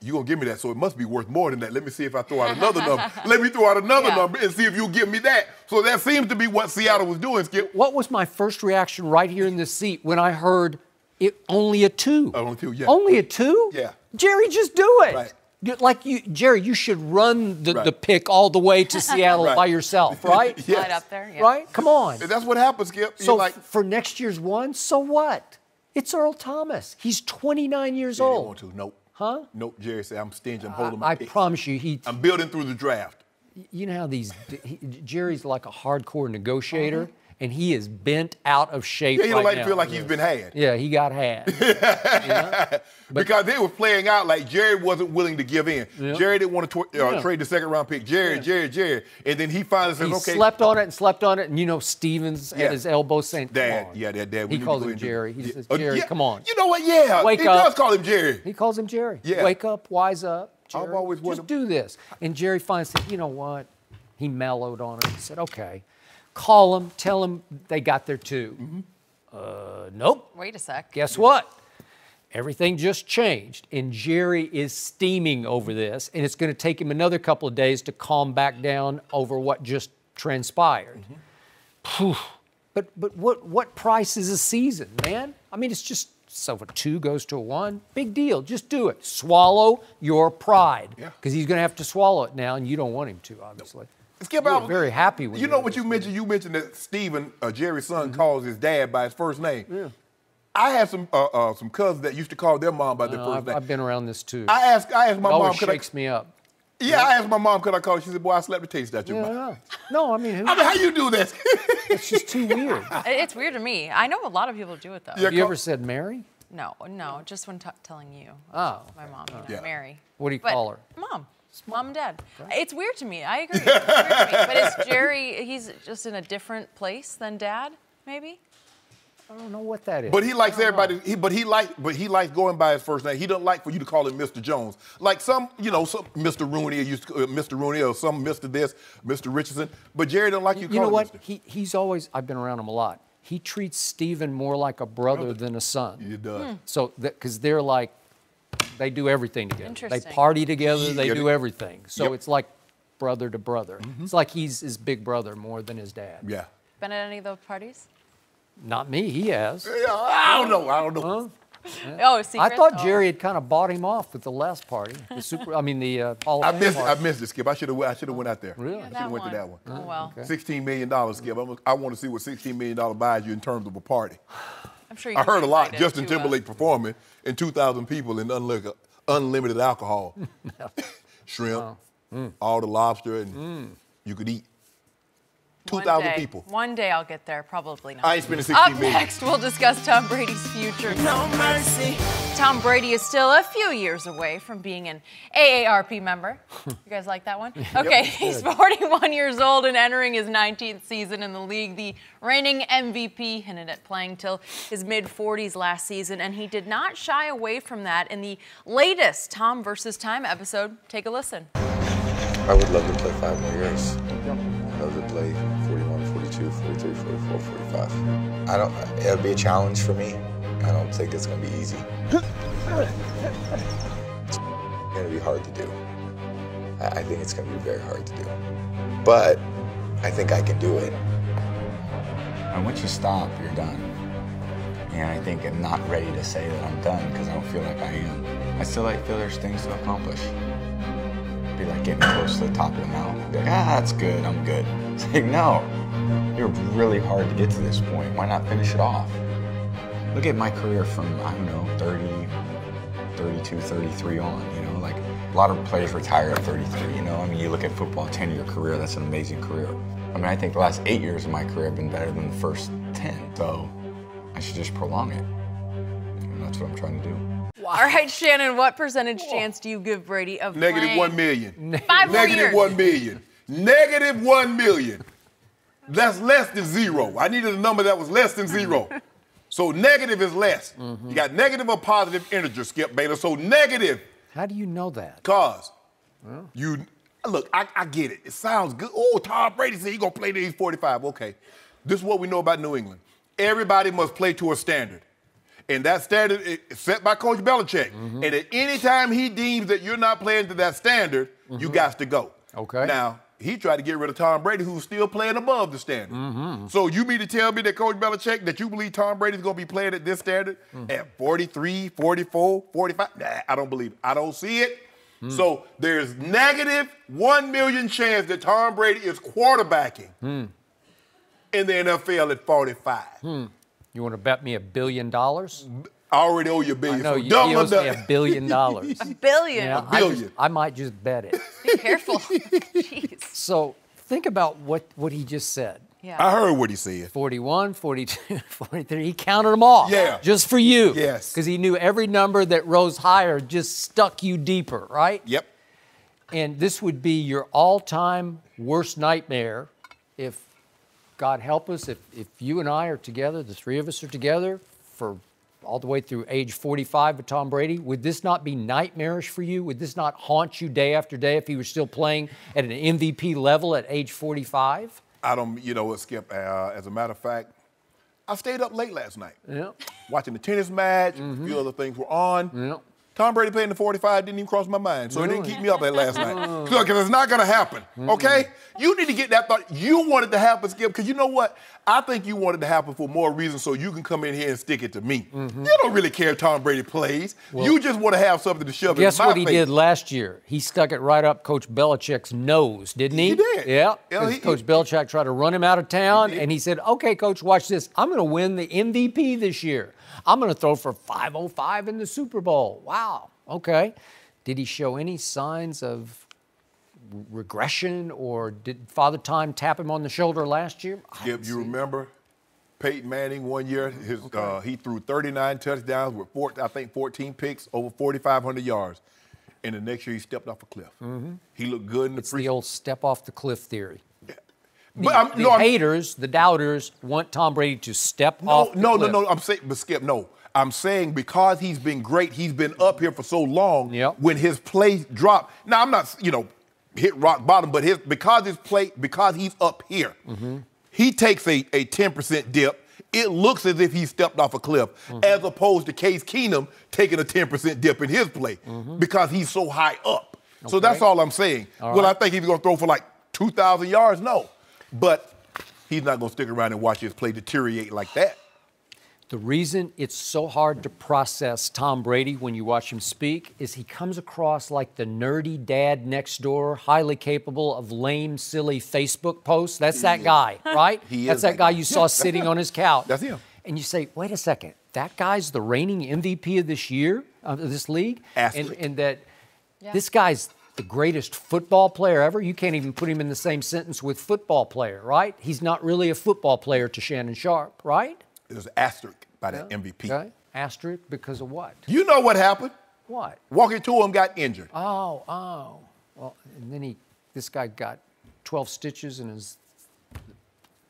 You're going to give me that, so it must be worth more than that. Let me see if I throw out another number. Let me throw out another number and see if you'll give me that. So that seems to be what Seattle was doing, Skip. What was my first reaction right here in this seat when I heard it only a 2? Only 2, yeah. Only a 2? Yeah. Jerry, just do it. Right. Like Jerry, you should run the pick all the way to Seattle by yourself, right? Yes. Right up there, Right? Come on. And that's what happens, Skip. So for next year's 1, so what? It's Earl Thomas. He's 29 years old. Want to. Nope. Huh? Nope. Jerry said, I'm stingy. I'm holding my pick. I promise you, I'm building through the draft. You know how Jerry's like a hardcore negotiator, and he is bent out of shape. Yeah, he don't feel like he's been had. Yeah, he got had. Because they were playing out like Jerry wasn't willing to give in. Jerry didn't want to trade the second-round pick. Jerry. And then he finally says, okay. He slept on it, and you know Stevens at his elbow saying, Dad. Dad. He calls him Jerry. He says, Jerry, come on. You know what? Yeah. Wake he up. does call him Jerry. He calls him Jerry. Yeah. Wake up, wise up, Jerry. I've always just do this. And Jerry finally said, you know what? He mellowed on it. He said, okay. Call him, tell him they got their 2. Nope. Wait a sec. Guess what? Everything just changed, and Jerry is steaming over this, and it's going to take him another couple of days to calm back down over what just transpired. But what price is a season, man? I mean, it's just so if a 2 goes to a 1, big deal. Just do it. Swallow your pride, because he's going to have to swallow it now, and you don't want him to, obviously. Skip, I was very happy with you know what you mentioned? You mentioned that Steven, Jerry's son, calls his dad by his first name. Yeah. I have some cousins that used to call their mom by their first name. I've been around this too. I asked my mom. Always shakes me up. Yeah, I asked my mom, could I call her? She said, boy, I slept the taste out your mouth. No, I mean, how you do this? It's just too weird. It's weird to me. I know a lot of people do it, though. Have you ever said Mary? No, just when telling you. Oh. My mom, Mary. What do you call her? Mom and Dad. Okay. It's weird to me. I agree. It's weird to me. But is Jerry, he's just in a different place than Dad, maybe? I don't know what that is. But he likes everybody. But he likes going by his first name. He doesn't like for you to call him Mr. Jones. Like some Mr. Rooney used to Mr. Rooney or some Mr. this, Mr. Richardson. But Jerry don't like you. You know what? He's always. I've been around him a lot. he treats Steven more like a brother than a son. He does. So, because they're like, they do everything together. They Interesting. party together. They Yep. do everything. So Yep. it's like brother to brother. It's like he's his big brother more than his dad. Yeah. Been at any of those parties? Not me. He has. Yeah, I don't know. Huh? Oh, secret? I thought Jerry had kind of bought him off at the last party. The Hall I of Fame missed party. it, Skip. I should have went out there. Really? I should have went to that one. Oh, well. Okay. $16 million, Skip. I want to see what $16 million buys you in terms of a party. I'm sure you I heard a lot. invited Justin to, Timberlake performing and 2,000 people in unlimited alcohol. Shrimp, all the lobster, and you could eat. 2,000 people. One day I'll get there, probably not. I ain't spending Up $16 million. next, we'll discuss Tom Brady's future. No mercy. Tom Brady is still a few years away from being an AARP member. You guys like that one? Okay, he's 41 years old and entering his 19th season in the league. The reigning MVP hinted at playing till his mid-40s last season, and he did not shy away from that in the latest Tom vs. Time episode. Take a listen. I would love to play 5 more years. I'd love to play 41, 42, 43, 44, 45. It'll be a challenge for me. I don't think it's going to be easy. It's going to be hard to do. I think it's going to be very hard to do. But I think I can do it. And once you stop, you're done. And I think I'm not ready to say that I'm done because I don't feel like I am. I still feel there's things to accomplish. Be like getting close to the top of the mountain. Be like, that's good, I'm good. It's like, no, you're really hard to get to this point. Why not finish it off? Look at my career from, 30, 32, 33 on, like a lot of players retire at 33, you look at football, 10-year career, that's an amazing career. I think the last 8 years of my career have been better than the first 10, so I should just prolong it. And that's what I'm trying to do. All right, Shannon, what percentage chance do you give Brady of Negative playing? 1 million. 5 more Negative years. 1 million. Negative 1 million. That's less than zero. I needed a number that was less than zero. So negative is less. You got negative or positive integer, Skip Bayless. So negative. How do you know that? Because you look, I get it. It sounds good. Oh, Tom Brady said he's gonna play till he's 45. Okay. This is what we know about New England. Everybody must play to a standard. And that standard is set by Coach Belichick. And at any time he deems that you're not playing to that standard, you got to go. Okay. Now, he tried to get rid of Tom Brady, who's still playing above the standard. So you mean to tell me that Coach Belichick, that you believe Tom Brady's going to be playing at this standard at 43, 44, 45? Nah, I don't believe it. I don't see it. So there's negative 1 million chance that Tom Brady is quarterbacking in the NFL at 45. You want to bet me $1 billion? I already owe you $1 billion. I know, so he double owes me that. $1 billion. $1 billion. Yeah, $1 billion. I might just bet it. Be careful. Jeez. So think about what he just said. Yeah. I heard what he said. 41, 42, 43. He counted them off. Yeah. Just for you. Yes. Because he knew every number that rose higher just stuck you deeper, right? Yep. And this would be your all-time worst nightmare if, God help us, if you and I are together, the three of us are together for all the way through age 45 with Tom Brady, would this not be nightmarish for you? Would this not haunt you day after day if he was still playing at an MVP level at age 45? I don't, what, Skip, as a matter of fact, I stayed up late last night. Yeah. Watching the tennis match, a few other things were on. Yeah. Tom Brady playing the 45 didn't even cross my mind, so it didn't keep me up that last night. Because it's not going to happen, okay? You need to get that thought. You want it to happen, Skip, because you know what? I think you want it to happen for more reasons so you can come in here and stick it to me. You don't really care if Tom Brady plays. Well, you just want to have something to shove in my face. Guess what he did last year? He stuck it right up Coach Belichick's nose, didn't he? He did. Yeah. Yeah, Coach Belichick tried to run him out of town, and he said, okay, Coach, watch this. I'm going to win the MVP this year. I'm going to throw for 505 in the Super Bowl. Wow. Okay. Did he show any signs of regression, or did Father Time tap him on the shoulder last year? Skip, you remember Peyton Manning one year? He threw 39 touchdowns with 14 picks, over 4,500 yards. And the next year he stepped off a cliff. He looked good in the The old step off the cliff theory. But The haters, the doubters, want Tom Brady to step off the cliff. No. I'm saying, but Skip, no. I'm saying because he's been great, he's been up here for so long. Yep. When his play drop, now I'm not, hit rock bottom, but because he's up here, he takes a 10% dip, it looks as if he stepped off a cliff, as opposed to Case Keenum taking a 10% dip in his play because he's so high up. Okay. So that's all I'm saying. Will I think he's going to throw for like 2,000 yards? No. But he's not going to stick around and watch his play deteriorate like that. The reason it's so hard to process Tom Brady when you watch him speak is he comes across like the nerdy dad next door, highly capable of lame, silly Facebook posts. That's that guy, right? That's that guy you saw sitting on his couch. That's him. And you say, wait a second, that guy's the reigning MVP of this year, of this league? And that this guy's the greatest football player ever? You can't even put him in the same sentence with football player, right? He's not really a football player to Shannon Sharpe, right? There's an asterisk by that MVP. Okay. Asterisk because of what? You know what happened? What? Walking to him got injured. Oh. Well, and then this guy got 12 stitches in his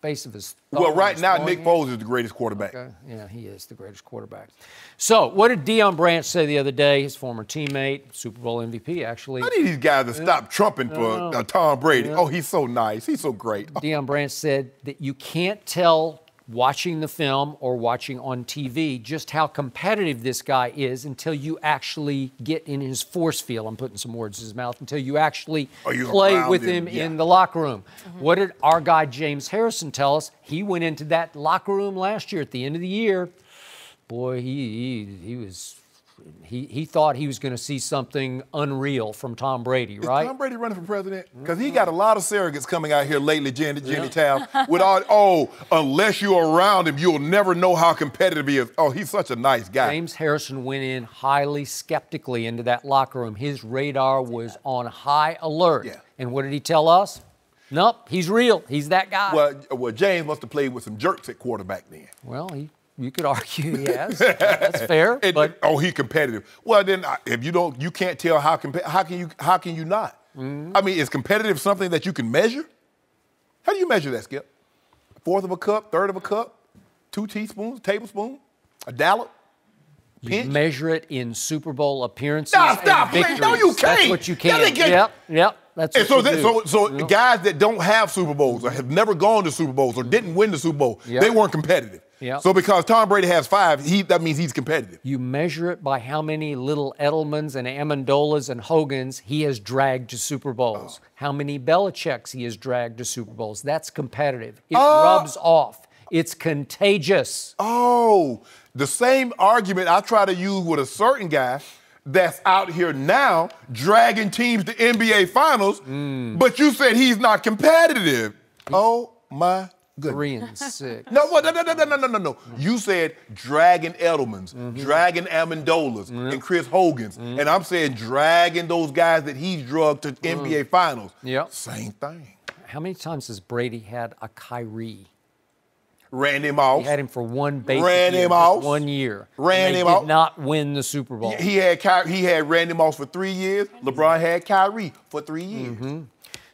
base of his thumb. Well, right now, Nick Foles is the greatest quarterback. Okay. Yeah, he is the greatest quarterback. So, what did Deion Branch say the other day, his former teammate, Super Bowl MVP, actually? I need these guys to stop trumping for Tom Brady. Oh, he's so nice. He's so great. Deion Branch said that you can't tell watching the film or watching on TV just how competitive this guy is until you actually get in his force field. I'm putting some words in his mouth. Until you actually play with him in the locker room. What did our guy James Harrison tell us? He went into that locker room last year at the end of the year. Boy, he thought he was going to see something unreal from Tom Brady, right? Is Tom Brady running for president? Because he got a lot of surrogates coming out here lately, Jenny Taft, with all, unless you're around him, you'll never know how competitive he is. Oh, he's such a nice guy. James Harrison went in highly skeptically into that locker room. His radar was on high alert. Yeah. And what did he tell us? Nope, he's real. He's that guy. Well, James must have played with some jerks at quarterback then. Well, you could argue, yes. That's fair. He's competitive. Well, then if you can't tell how can you not? I mean, is competitive something that you can measure? How do you measure that, Skip? Fourth of a cup, third of a cup, 2 teaspoons, tablespoon, a dollop? You measure it in Super Bowl appearances. Stop playing. No, you can't. That's what you can. Yep. That's what so guys that don't have Super Bowls or have never gone to Super Bowls or didn't win the Super Bowl, they weren't competitive. Yep. So because Tom Brady has 5, that means he's competitive. You measure it by how many little Edelmans and Amendolas and Hogans he has dragged to Super Bowls. How many Belichicks he has dragged to Super Bowls. That's competitive. It rubs off. It's contagious. Oh, the same argument I try to use with a certain guy that's out here now dragging teams to NBA Finals, but you said he's not competitive. Oh, my goodness. 3-6. No. You said dragging Edelmans, dragging Amendolas, and Chris Hogan's. And I'm saying dragging those guys that he's drugged to NBA Finals. Yep. Same thing. How many times has Brady had a Kyrie? Ran him off. He had him for one basic Ran year, him off. 1 year. Ran him off. Did not win the Super Bowl. He had Randy Moss for 3 years. LeBron had Kyrie for 3 years.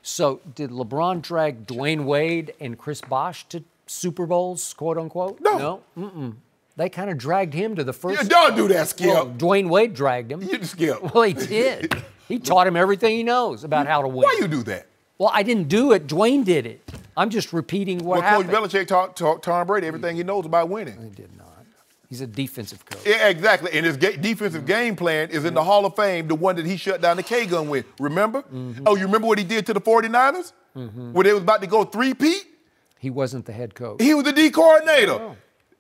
So did LeBron drag Dwayne Wade and Chris Bosh to Super Bowls, quote unquote? No. They kind of dragged him to the first. Yeah, don't do that, Skip. Well, Dwayne Wade dragged him. You Skip. Well, he did. He taught him everything he knows about how to win. Why you do that? Well, I didn't do it. Dwayne did it. I'm just repeating what happened. Coach Belichick taught Tom Brady everything he knows about winning. He did not. He's a defensive coach. Yeah, exactly. And his defensive game plan is in the Hall of Fame, the one that he shut down the K-gun with. Remember? Oh, you remember what he did to the 49ers? When they was about to go 3-peat? He wasn't the head coach. He was the D coordinator. Oh.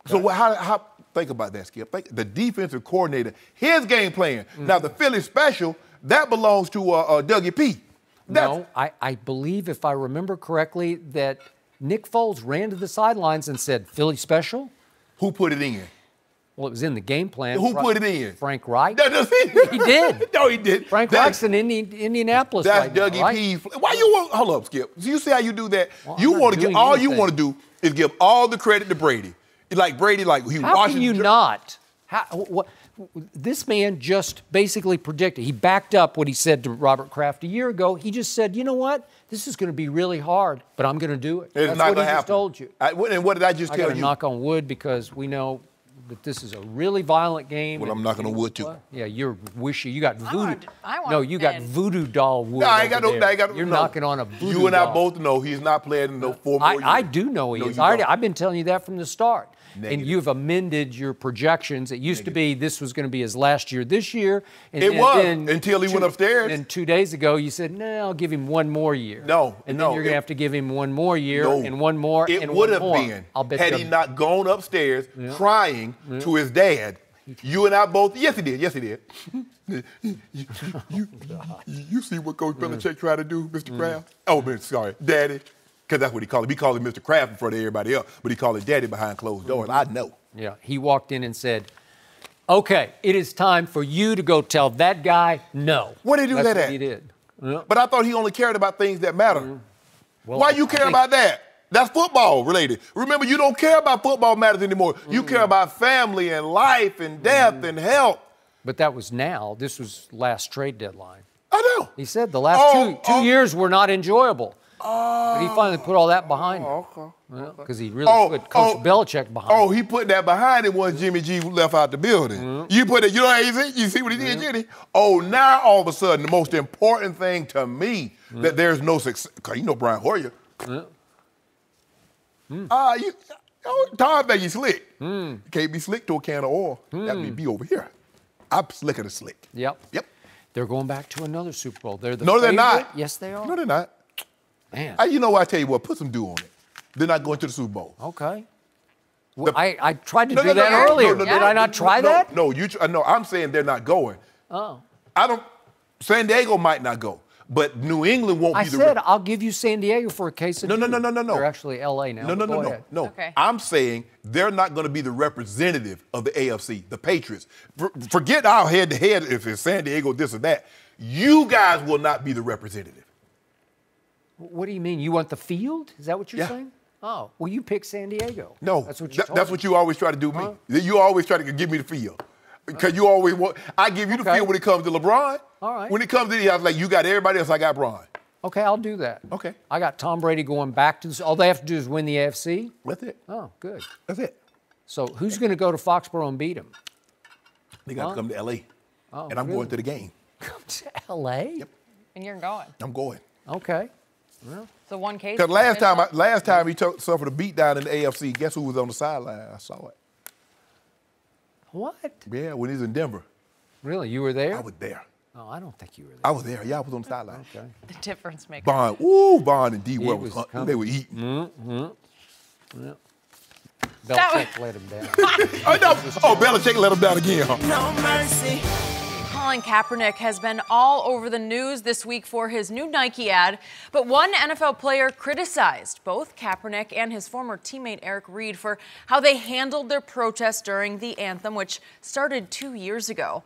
So how think about that, Skip. The defensive coordinator, his game plan. Now, the Philly special, that belongs to Dougie P. No, I believe, if I remember correctly, that Nick Foles ran to the sidelines and said, Philly special? Who put it in? Well, it was in the game plan. Who put it in? Frank Reich. He did. No, he didn't. Frank Reich's in Indianapolis that's right now, Dougie right? P. Why you want? Hold up, Skip. So you see how you do that? Well, you want to get all you want to do is give all the credit to Brady. Like Brady, he. How can you not? What? This man just basically predicted. He backed up what he said to Robert Kraft a year ago. He just said, you know what? This is going to be really hard, but I'm going to do it. It's That's not what going he to just happen. told you. And what did I just tell you? I got to knock on wood because we know that this is a really violent game. Well, I'm knocking on wood, too. Yeah, you're wishy. You got voodoo. You got voodoo doll wood. No, I ain't got no. You're knocking on a voodoo doll. You and I both know he's not playing in no 4 more years. I do know he is. I've been telling you that from the start. And you've amended your projections. It used to be this was going to be his last year this year. And it was until he went upstairs. And 2 days ago, you said, no, I'll give him one more year. No, and then you're going to have to give him one more year and one more it and would one have more. been I'll bet had he not gone upstairs crying to his dad. You and I both, yes, he did. Yes, he did. you see what Coach Belichick tried to do, Mr. Kraft? Oh, man, sorry, Daddy. Because that's what he called him. He called him Mr. Kraft in front of everybody else, but he called him Daddy behind closed doors. I know. Yeah, he walked in and said, okay, it is time for you to go tell that guy no. What did he do that That's at? what he did. Yeah. But I thought he only cared about things that matter. Well, why you care about that? That's football related. Remember, you don't care about football matters anymore. You care about family and life and death and health. But that was now. This was last trade deadline. I know. He said the last two years were not enjoyable. But he finally put all that behind him. Because he really put Coach Belichick behind him. Oh, he put that behind him once Jimmy G left out the building. You put it, you know what you see what he did, Jenny? Oh, now all of a sudden, the most important thing to me that there's no success, because you know Brian Hoyer. Tom Brady slick. You can't be slick to a can of oil. That means be over here. I'm slicker than slick. Yep. They're going back to another Super Bowl. They're the No, they're not. Yes, they are. No, they're not. Man. You know what? I tell you what, put some dew on it. They're not going to the Super Bowl. Okay. Well, I tried to do that earlier. Did I not try that? No, I'm saying they're not going. Oh. San Diego might not go, but New England won't be the... I said I'll give you San Diego for a case of No. They're actually L.A. now. No. Okay. I'm saying they're not going to be the representative of the AFC, the Patriots. Forget our head-to-head if it's San Diego, this or that. You guys will not be the representative. What do you mean? You want the field? Is that what you're saying? Oh, well, you pick San Diego. No, that's what you. That's what you always try to do me. You always try to give me the field because you always want. I give you the field when it comes to LeBron. All right. When it comes to I was like, you got everybody else. I got Bron. Okay, I'll do that. Okay. I got Tom Brady going back to this. All they have to do is win the AFC. That's it. Oh, good. That's it. So who's going to go to Foxborough and beat him? They got to come to L.A. Oh, and I'm going to the game. Come to L.A. Yep. And you're going. I'm going. Okay. Well, so one case. Because last time he suffered a beat down in the AFC, guess who was on the sideline? I saw it. What? Yeah, when he was in Denver. Really? You were there? I was there. Oh, I don't think you were there. I was there. Yeah, I was on the sideline. Okay. The difference maker. Bond and D. Well they were eating. Yeah. Belichick let him down. Belichick let him down again, huh? No mercy. Colin Kaepernick has been all over the news this week for his new Nike ad, but one NFL player criticized both Kaepernick and his former teammate Eric Reid for how they handled their protest during the anthem, which started 2 years ago.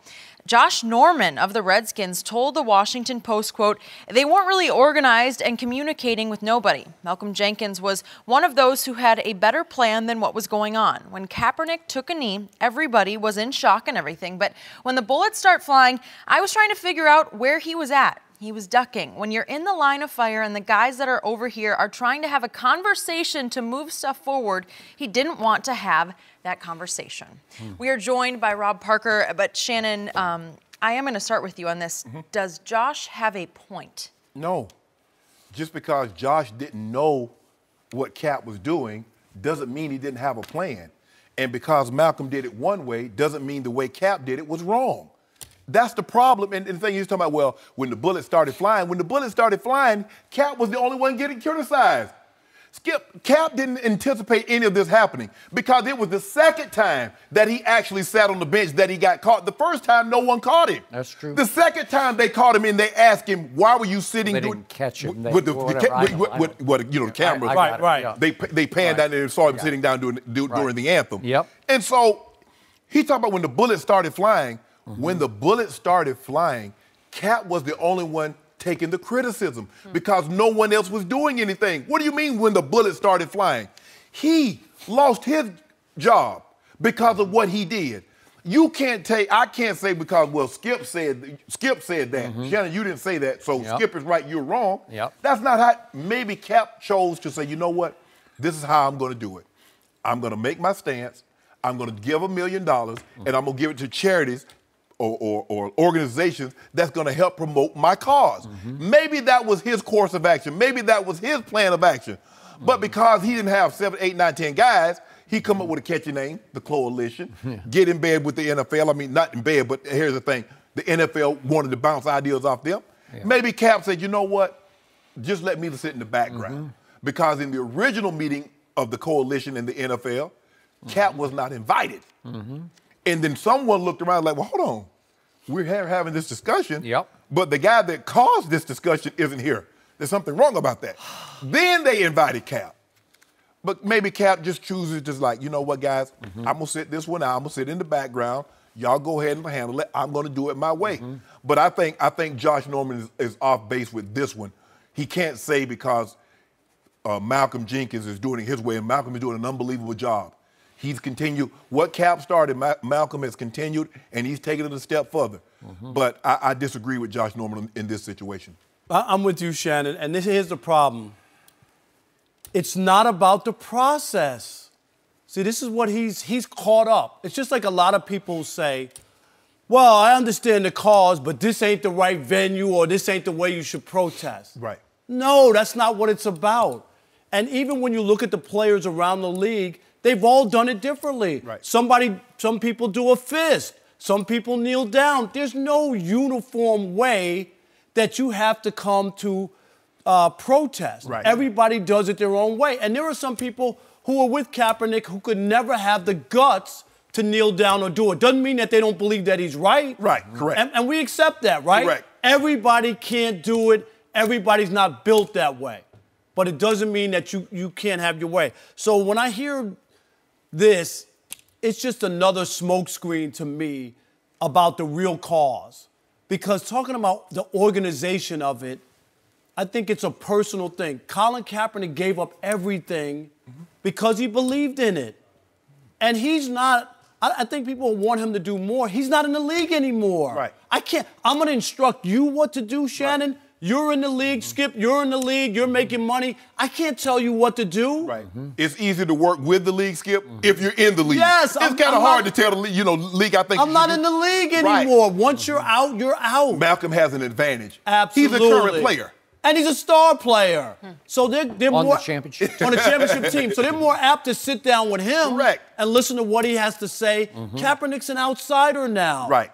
Josh Norman of the Redskins told the Washington Post, quote, "They weren't really organized and communicating with nobody. Malcolm Jenkins was one of those who had a better plan than what was going on. When Kaepernick took a knee, everybody was in shock and everything. But when the bullets start flying, I was trying to figure out where he was at. He was ducking. When you're in the line of fire and the guys that are over here are trying to have a conversation to move stuff forward, he didn't want to have that conversation." We are joined by Rob Parker, but Shannon, I am going to start with you on this. Does Josh have a point? No. Just because Josh didn't know what Cap was doing doesn't mean he didn't have a plan. And because Malcolm did it one way doesn't mean the way Cap did it was wrong. That's the problem. And the thing he's talking about, well, when the bullets started flying, Cap was the only one getting criticized. Cap didn't anticipate any of this happening because it was the second time that he actually sat on the bench that he got caught. The first time, no one caught him. That's true. The second time they caught him and they asked him, why were you sitting? They didn't catch him. With the cameras. Right. They panned down there and saw him sitting down during the anthem. Yep. And so he talked about when the bullets started flying. When the bullets started flying, Cap was the only one taking the criticism because no one else was doing anything. What do you mean when the bullets started flying? He lost his job because of what he did. I can't say because, well, Skip said that. Shannon, you didn't say that, so Skip is right, you're wrong. That's not how, maybe Cap chose to say, you know what, this is how I'm going to do it. I'm going to make my stance. I'm going to give $1 million, and I'm going to give it to charities or organizations that's going to help promote my cause. Maybe that was his course of action. Maybe that was his plan of action. But because he didn't have 7, 8, 9, 10 guys, He come up with a catchy name, the Coalition. Get in bed with the NFL. I mean, not in bed, but here's the thing. The NFL wanted to bounce ideas off them. Yeah. Maybe Cap said, you know what? Just let me sit in the background. Because in the original meeting of the Coalition and the NFL, Cap was not invited. And then someone looked around like, well, hold on. We're having this discussion, but the guy that caused this discussion isn't here. There's something wrong about that. Then they invited Cap. But maybe Cap just chooses just like, you know what, guys? I'm going to sit this one out. I'm going to sit in the background. Y'all go ahead and handle it. I'm going to do it my way. But I think Josh Norman is off base with this one. He can't say because Malcolm Jenkins is doing it his way, and Malcolm is doing an unbelievable job. He's continued. What Cap started, Malcolm has continued, and he's taken it a step further. But I disagree with Josh Norman in this situation. I'm with you, Shannon, and here's the problem. It's not about the process. See, this is what he's caught up. It's just like a lot of people say, well, I understand the cause, but this ain't the right venue or this ain't the way you should protest. Right. No, that's not what it's about. And even when you look at the players around the league, they've all done it differently. Right. Some people do a fist. Some people kneel down. There's no uniform way that you have to come to protest. Right. Everybody does it their own way. And there are some people who are with Kaepernick who could never have the guts to kneel down or do it. Doesn't mean that they don't believe that he's right. Right, correct. And we accept that, right? Correct. Everybody can't do it. Everybody's not built that way. But it doesn't mean that you can't have your way. So when I hear this, it's just another smokescreen to me about the real cause. Because talking about the organization of it, I think it's a personal thing. Colin Kaepernick gave up everything because he believed in it. And he's not, I think people want him to do more. He's not in the league anymore. Right. I'm going to instruct you what to do, Shannon. Right. You're in the league, Skip. You're in the league. You're making money. I can't tell you what to do. Right. It's easy to work with the league, Skip, if you're in the league. Yes. It's kind of hard to tell the league, I think. I'm not in the league anymore. Right. Once you're out, you're out. Malcolm has an advantage. Absolutely. He's a current player. And he's a star player. So they're on more the championship on the championship team. So they're more apt to sit down with him and listen to what he has to say. Kaepernick's an outsider now. Right.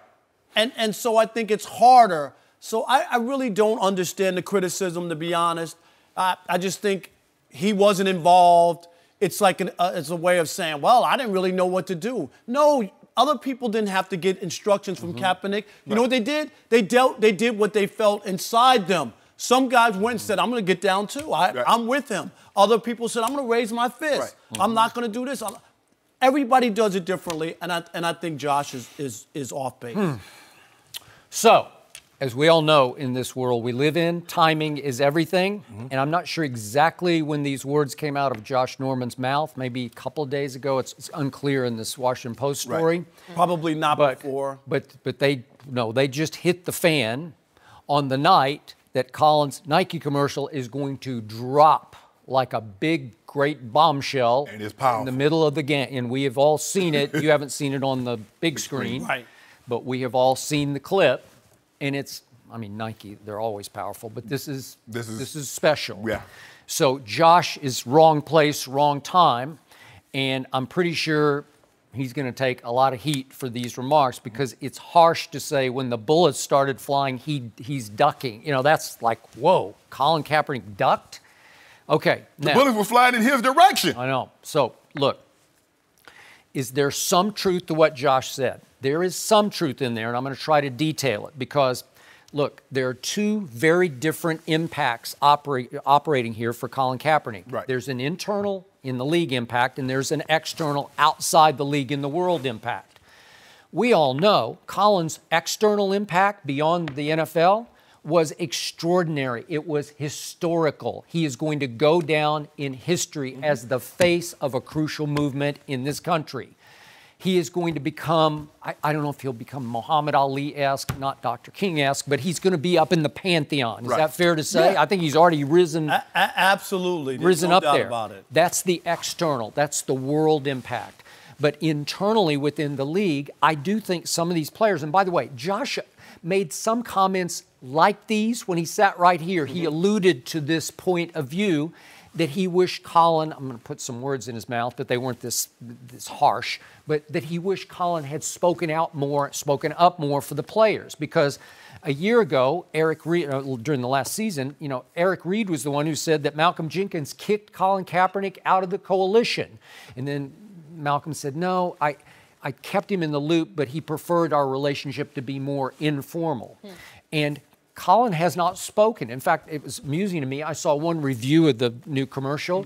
And so I think it's harder. So I really don't understand the criticism, to be honest. I just think he wasn't involved. It's like it's a way of saying, well, I didn't really know what to do. No, other people didn't have to get instructions from Kaepernick. You know what they did? They did what they felt inside them. Some guys went and said, I'm going to get down too. I'm with him. Other people said, I'm going to raise my fist. I'm not going to do this. Everybody does it differently, and I think Josh is off base. So, as we all know in this world we live in, timing is everything. And I'm not sure exactly when these words came out of Josh Norman's mouth, maybe a couple of days ago. It's unclear in this Washington Post story. Probably not before. But they just hit the fan on the night that Colin's Nike commercial is going to drop like a big, great bombshell and it's powerful in the middle of the game. And we have all seen it. You haven't seen it on the big screen. Right. But we have all seen the clip. And it's, I mean, Nike, they're always powerful, but this is special. Yeah. So Josh is wrong place, wrong time, and I'm pretty sure he's going to take a lot of heat for these remarks because it's harsh to say when the bullets started flying, he's ducking. You know, that's like, whoa, Colin Kaepernick ducked? Okay. The bullets were flying in his direction. I know. So, look, is there some truth to what Josh said? There is some truth in there, and I'm going to try to detail it because, look, there are two very different impacts operating here for Colin Kaepernick. Right. There's an internal in the league impact, and there's an external outside the league in the world impact. We all know Colin's external impact beyond the NFL was extraordinary. It was historical. He is going to go down in history as the face of a crucial movement in this country. He is going to become, I don't know if he'll become Muhammad Ali-esque, not Dr. King-esque, but he's going to be up in the pantheon. Is that fair to say? Yeah. I think he's already risen. Absolutely. There's Risen no up doubt there. about it. That's the external. That's the world impact. But internally within the league, I do think some of these players, and by the way, Josh made some comments like these when he sat right here. He alluded to this point of view. that he wished Colin, I'm going to put some words in his mouth, but they weren't this harsh, but that he wished Colin had spoken up more for the players. Because a year ago, Eric Reed, during the last season, Eric Reed was the one who said that Malcolm Jenkins kicked Colin Kaepernick out of the coalition. And then Malcolm said, no, I kept him in the loop, but he preferred our relationship to be more informal. And Colin has not spoken. In fact, it was amusing to me. I saw one review of the new commercial,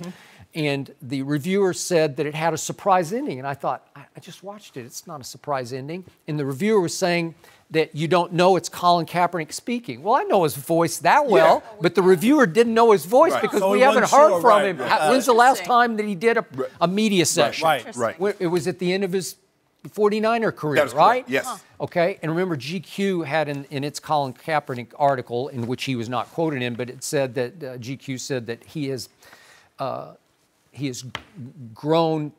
and the reviewer said that it had a surprise ending. And I thought, I just watched it. It's not a surprise ending. And the reviewer was saying that you don't know it's Colin Kaepernick speaking. Well, I know his voice that well, but the reviewer didn't know his voice because we haven't heard from him. When's the last time that he did a media session? Right. It was at the end of his 49er career, right? Yes. Okay, and remember GQ had in its Colin Kaepernick article, in which he was not quoted in, but it said that GQ said that he has grown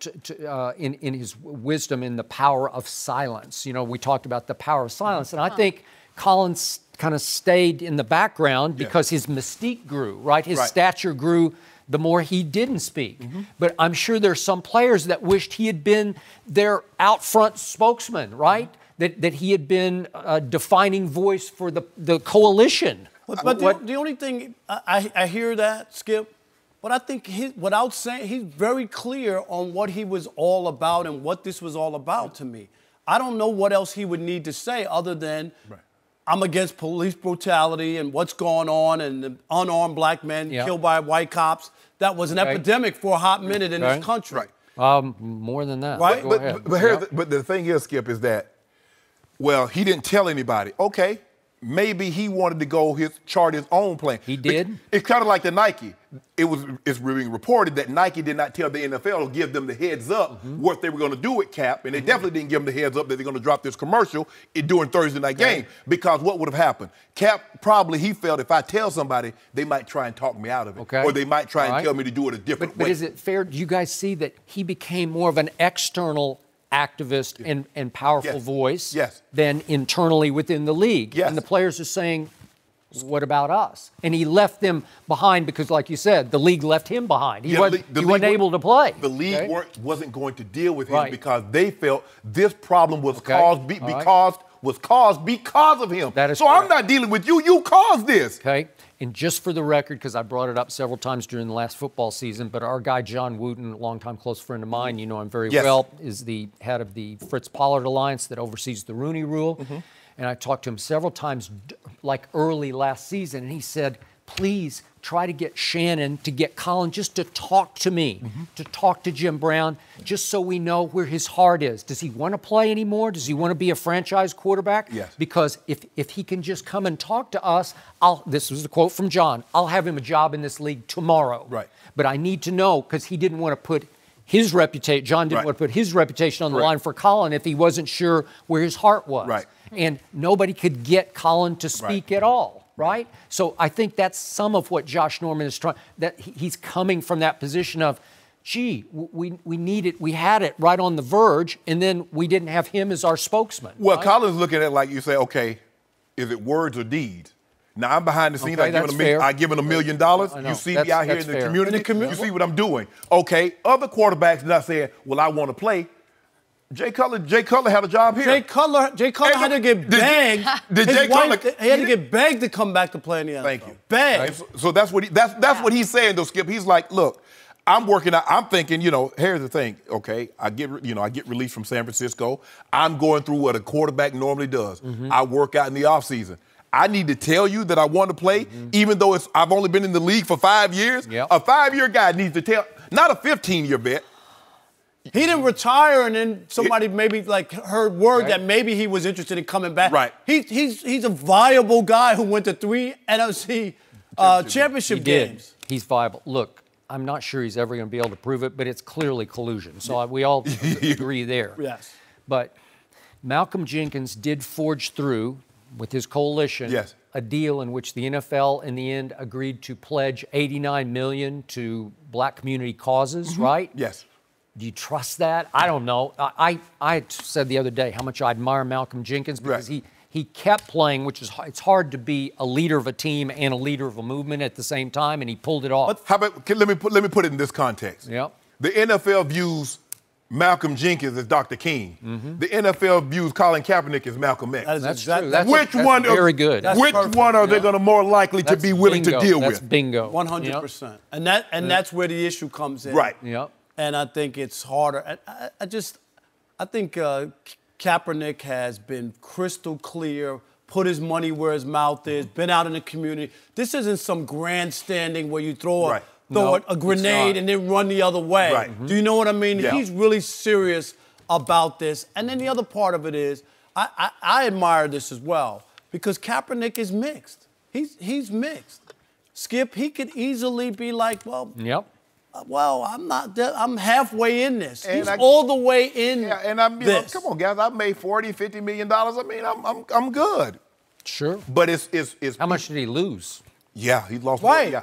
in his wisdom in the power of silence. We talked about the power of silence, and I think Colin's kind of stayed in the background because his mystique grew, right? His stature grew the more he didn't speak. But I'm sure there's some players that wished he had been their out front spokesman, right? That he had been a defining voice for the coalition. But the only thing, I hear that, Skip, but I think without saying, he's very clear on what he was all about and what this was all about to me. I don't know what else he would need to say other than I'm against police brutality and what's going on and the unarmed black men killed by white cops. That was an epidemic for a hot minute in this country. More than that. Right? But the thing is, Skip, is that, well, he didn't tell anybody. Okay, maybe he wanted to go chart his own plan. He did. It's kind of like the Nike. It's being reported that Nike did not tell the NFL to give them the heads up what they were going to do with Cap, and they definitely didn't give them the heads up that they're going to drop this commercial during Thursday night game, because what would have happened? Cap he felt if I tell somebody, they might try and talk me out of it, or they might try and tell me to do it a different way. But is it fair? Do you guys see that he became more of an external activist and powerful voice than internally within the league? And the players are saying, what about us? And he left them behind because, like you said, the league left him behind. He wasn't able to play. The league wasn't going to deal with him because they felt this problem was caused because of him. That is so correct. I'm not dealing with you. You caused this. Okay. And just for the record, because I brought it up several times during the last football season, but our guy John Wooten, a longtime close friend of mine, you know him very well, is the head of the Fritz Pollard Alliance that oversees the Rooney Rule. And I talked to him several times, like early last season, and he said, please try to get Shannon to get Colin just to talk to me, to talk to Jim Brown, just so we know where his heart is. Does he want to play anymore? Does he want to be a franchise quarterback? Yes. Because if he can just come and talk to us, this was the quote from John, I'll have him a job in this league tomorrow. Right. But I need to know, because he didn't want to put his reputation, John didn't want to put his reputation on the line for Colin if he wasn't sure where his heart was. Right. And nobody could get Colin to speak at all, right? So I think that's some of what Josh Norman is trying, that he's coming from that position of, gee, we need it, we had it right on the verge, and then we didn't have him as our spokesman. Well, Colin's looking at it like you say, okay, is it words or deeds? Now, I'm behind the scenes. I give him $1 million. You see me out here in the community. You see what I'm doing. Okay, other quarterbacks not saying, well, I want to play. Jay Cutler had a job here. Jay Cutler had to get begged. He had to get begged to come back to play in the NFL. Thank you. Begged. So that's what what he's saying though, Skip. He's like, look, I'm working out. I'm thinking, here's the thing. Okay, I get released from San Francisco. I'm going through what a quarterback normally does. I work out in the offseason. I need to tell you that I want to play, even though I've only been in the league for 5 years. A 5-year guy needs to tell, not a 15-year vet. He didn't retire, and then somebody maybe heard word that maybe he was interested in coming back. Right. He's a viable guy who went to 3 NFC championship games. He's viable. Look, I'm not sure he's ever going to be able to prove it, but it's clearly collusion. So we all agree there. Yes. But Malcolm Jenkins did forge through with his coalition a deal in which the NFL in the end agreed to pledge $89 million to black community causes, right? Yes. Do you trust that? I don't know. I said the other day how much I admire Malcolm Jenkins because He kept playing, which is it's hard to be a leader of a team and a leader of a movement at the same time, and he pulled it off. But how about let me put it in this context. Yep. The NFL views Malcolm Jenkins as Dr. King. Mm-hmm. The NFL views Colin Kaepernick as Malcolm X. That's true. Which one? Very good. Which one are they going to more likely to be willing to deal That's with? bingo. 100%. And that's where the issue comes in. Right. Yep. And I think it's harder. I think Kaepernick has been crystal clear, put his money where his mouth is, been out in the community. This isn't some grandstanding where you throw a grenade and then run the other way. Right. Mm-hmm. Do you know what I mean? Yeah. He's really serious about this. And then the other part of it is, I admire this as well, because Kaepernick is mixed. He's mixed. Skip, he could easily be like, well, I'm not. I'm halfway in this. He's all the way in. Yeah, and I'm. Come on, guys. I've made $40-50 million. I mean, I'm good. Sure. But it's how much did he lose? Yeah, he lost. Right. Yeah.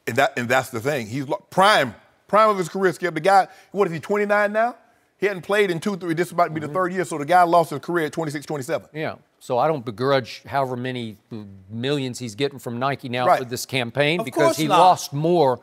And that's the thing. He's prime of his career. Skip, the guy. What is he? 29 now. He hadn't played in 2-3. This is about to be the third year. So the guy lost his career at 26, 27. Yeah. So I don't begrudge however many millions he's getting from Nike now for this campaign, because he lost more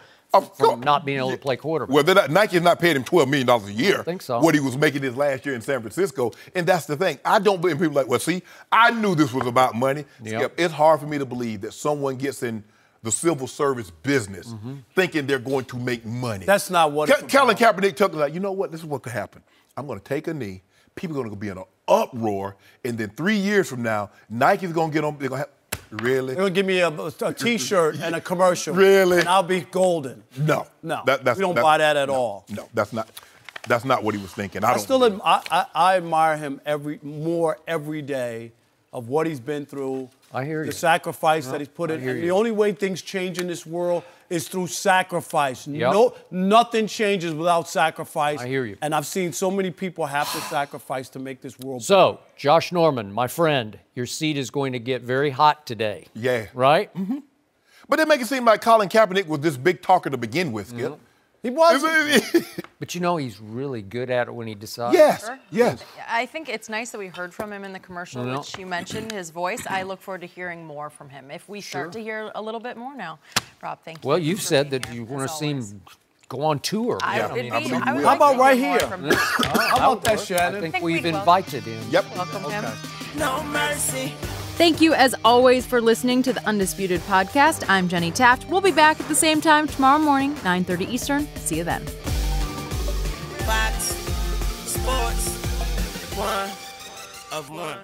from not being able to play quarterback. Well, Nike's not paying him $12 million a year. I think so. What he was making this last year in San Francisco. And that's the thing. I don't believe people like, well, see, I knew this was about money. Yep. Skip, it's hard for me to believe that someone gets in the civil service business thinking they're going to make money. That's not what Colin Kaepernick took like, you know what, this is what could happen. I'm going to take a knee. People are going to be in an uproar. And then 3 years from now, Nike's going to get on. They're going to have, really? They're going to give me a T-shirt and a commercial. Really? And I'll be golden. No. We don't buy that at all. No, that's not what he was thinking. I admire him every day of what he's been through. I hear you. The sacrifice that he's put in. And the only way things change in this world is through sacrifice. Yep. Nothing changes without sacrifice. I hear you. And I've seen so many people have to sacrifice to make this world So, Josh Norman, my friend, your seat is going to get very hot today. Yeah. Right? Mm-hmm. But it make it seem like Colin Kaepernick was this big talker to begin with, Skip. He was. But you know he's really good at it when he decides. Yes, yes. I think it's nice that we heard from him in the commercial, which you mentioned, his voice. I look forward to hearing more from him. If we start to hear a little bit more now. Rob, thank you. Well, you've said that you want to see him go on tour. How about right here? How about that, Shannon? I think we've invited him. Yep. Welcome him. No mercy. Thank you, as always, for listening to the Undisputed podcast. I'm Jenny Taft. We'll be back at the same time tomorrow morning, 9:30 Eastern. See you then. Fox Sports 1 of 1.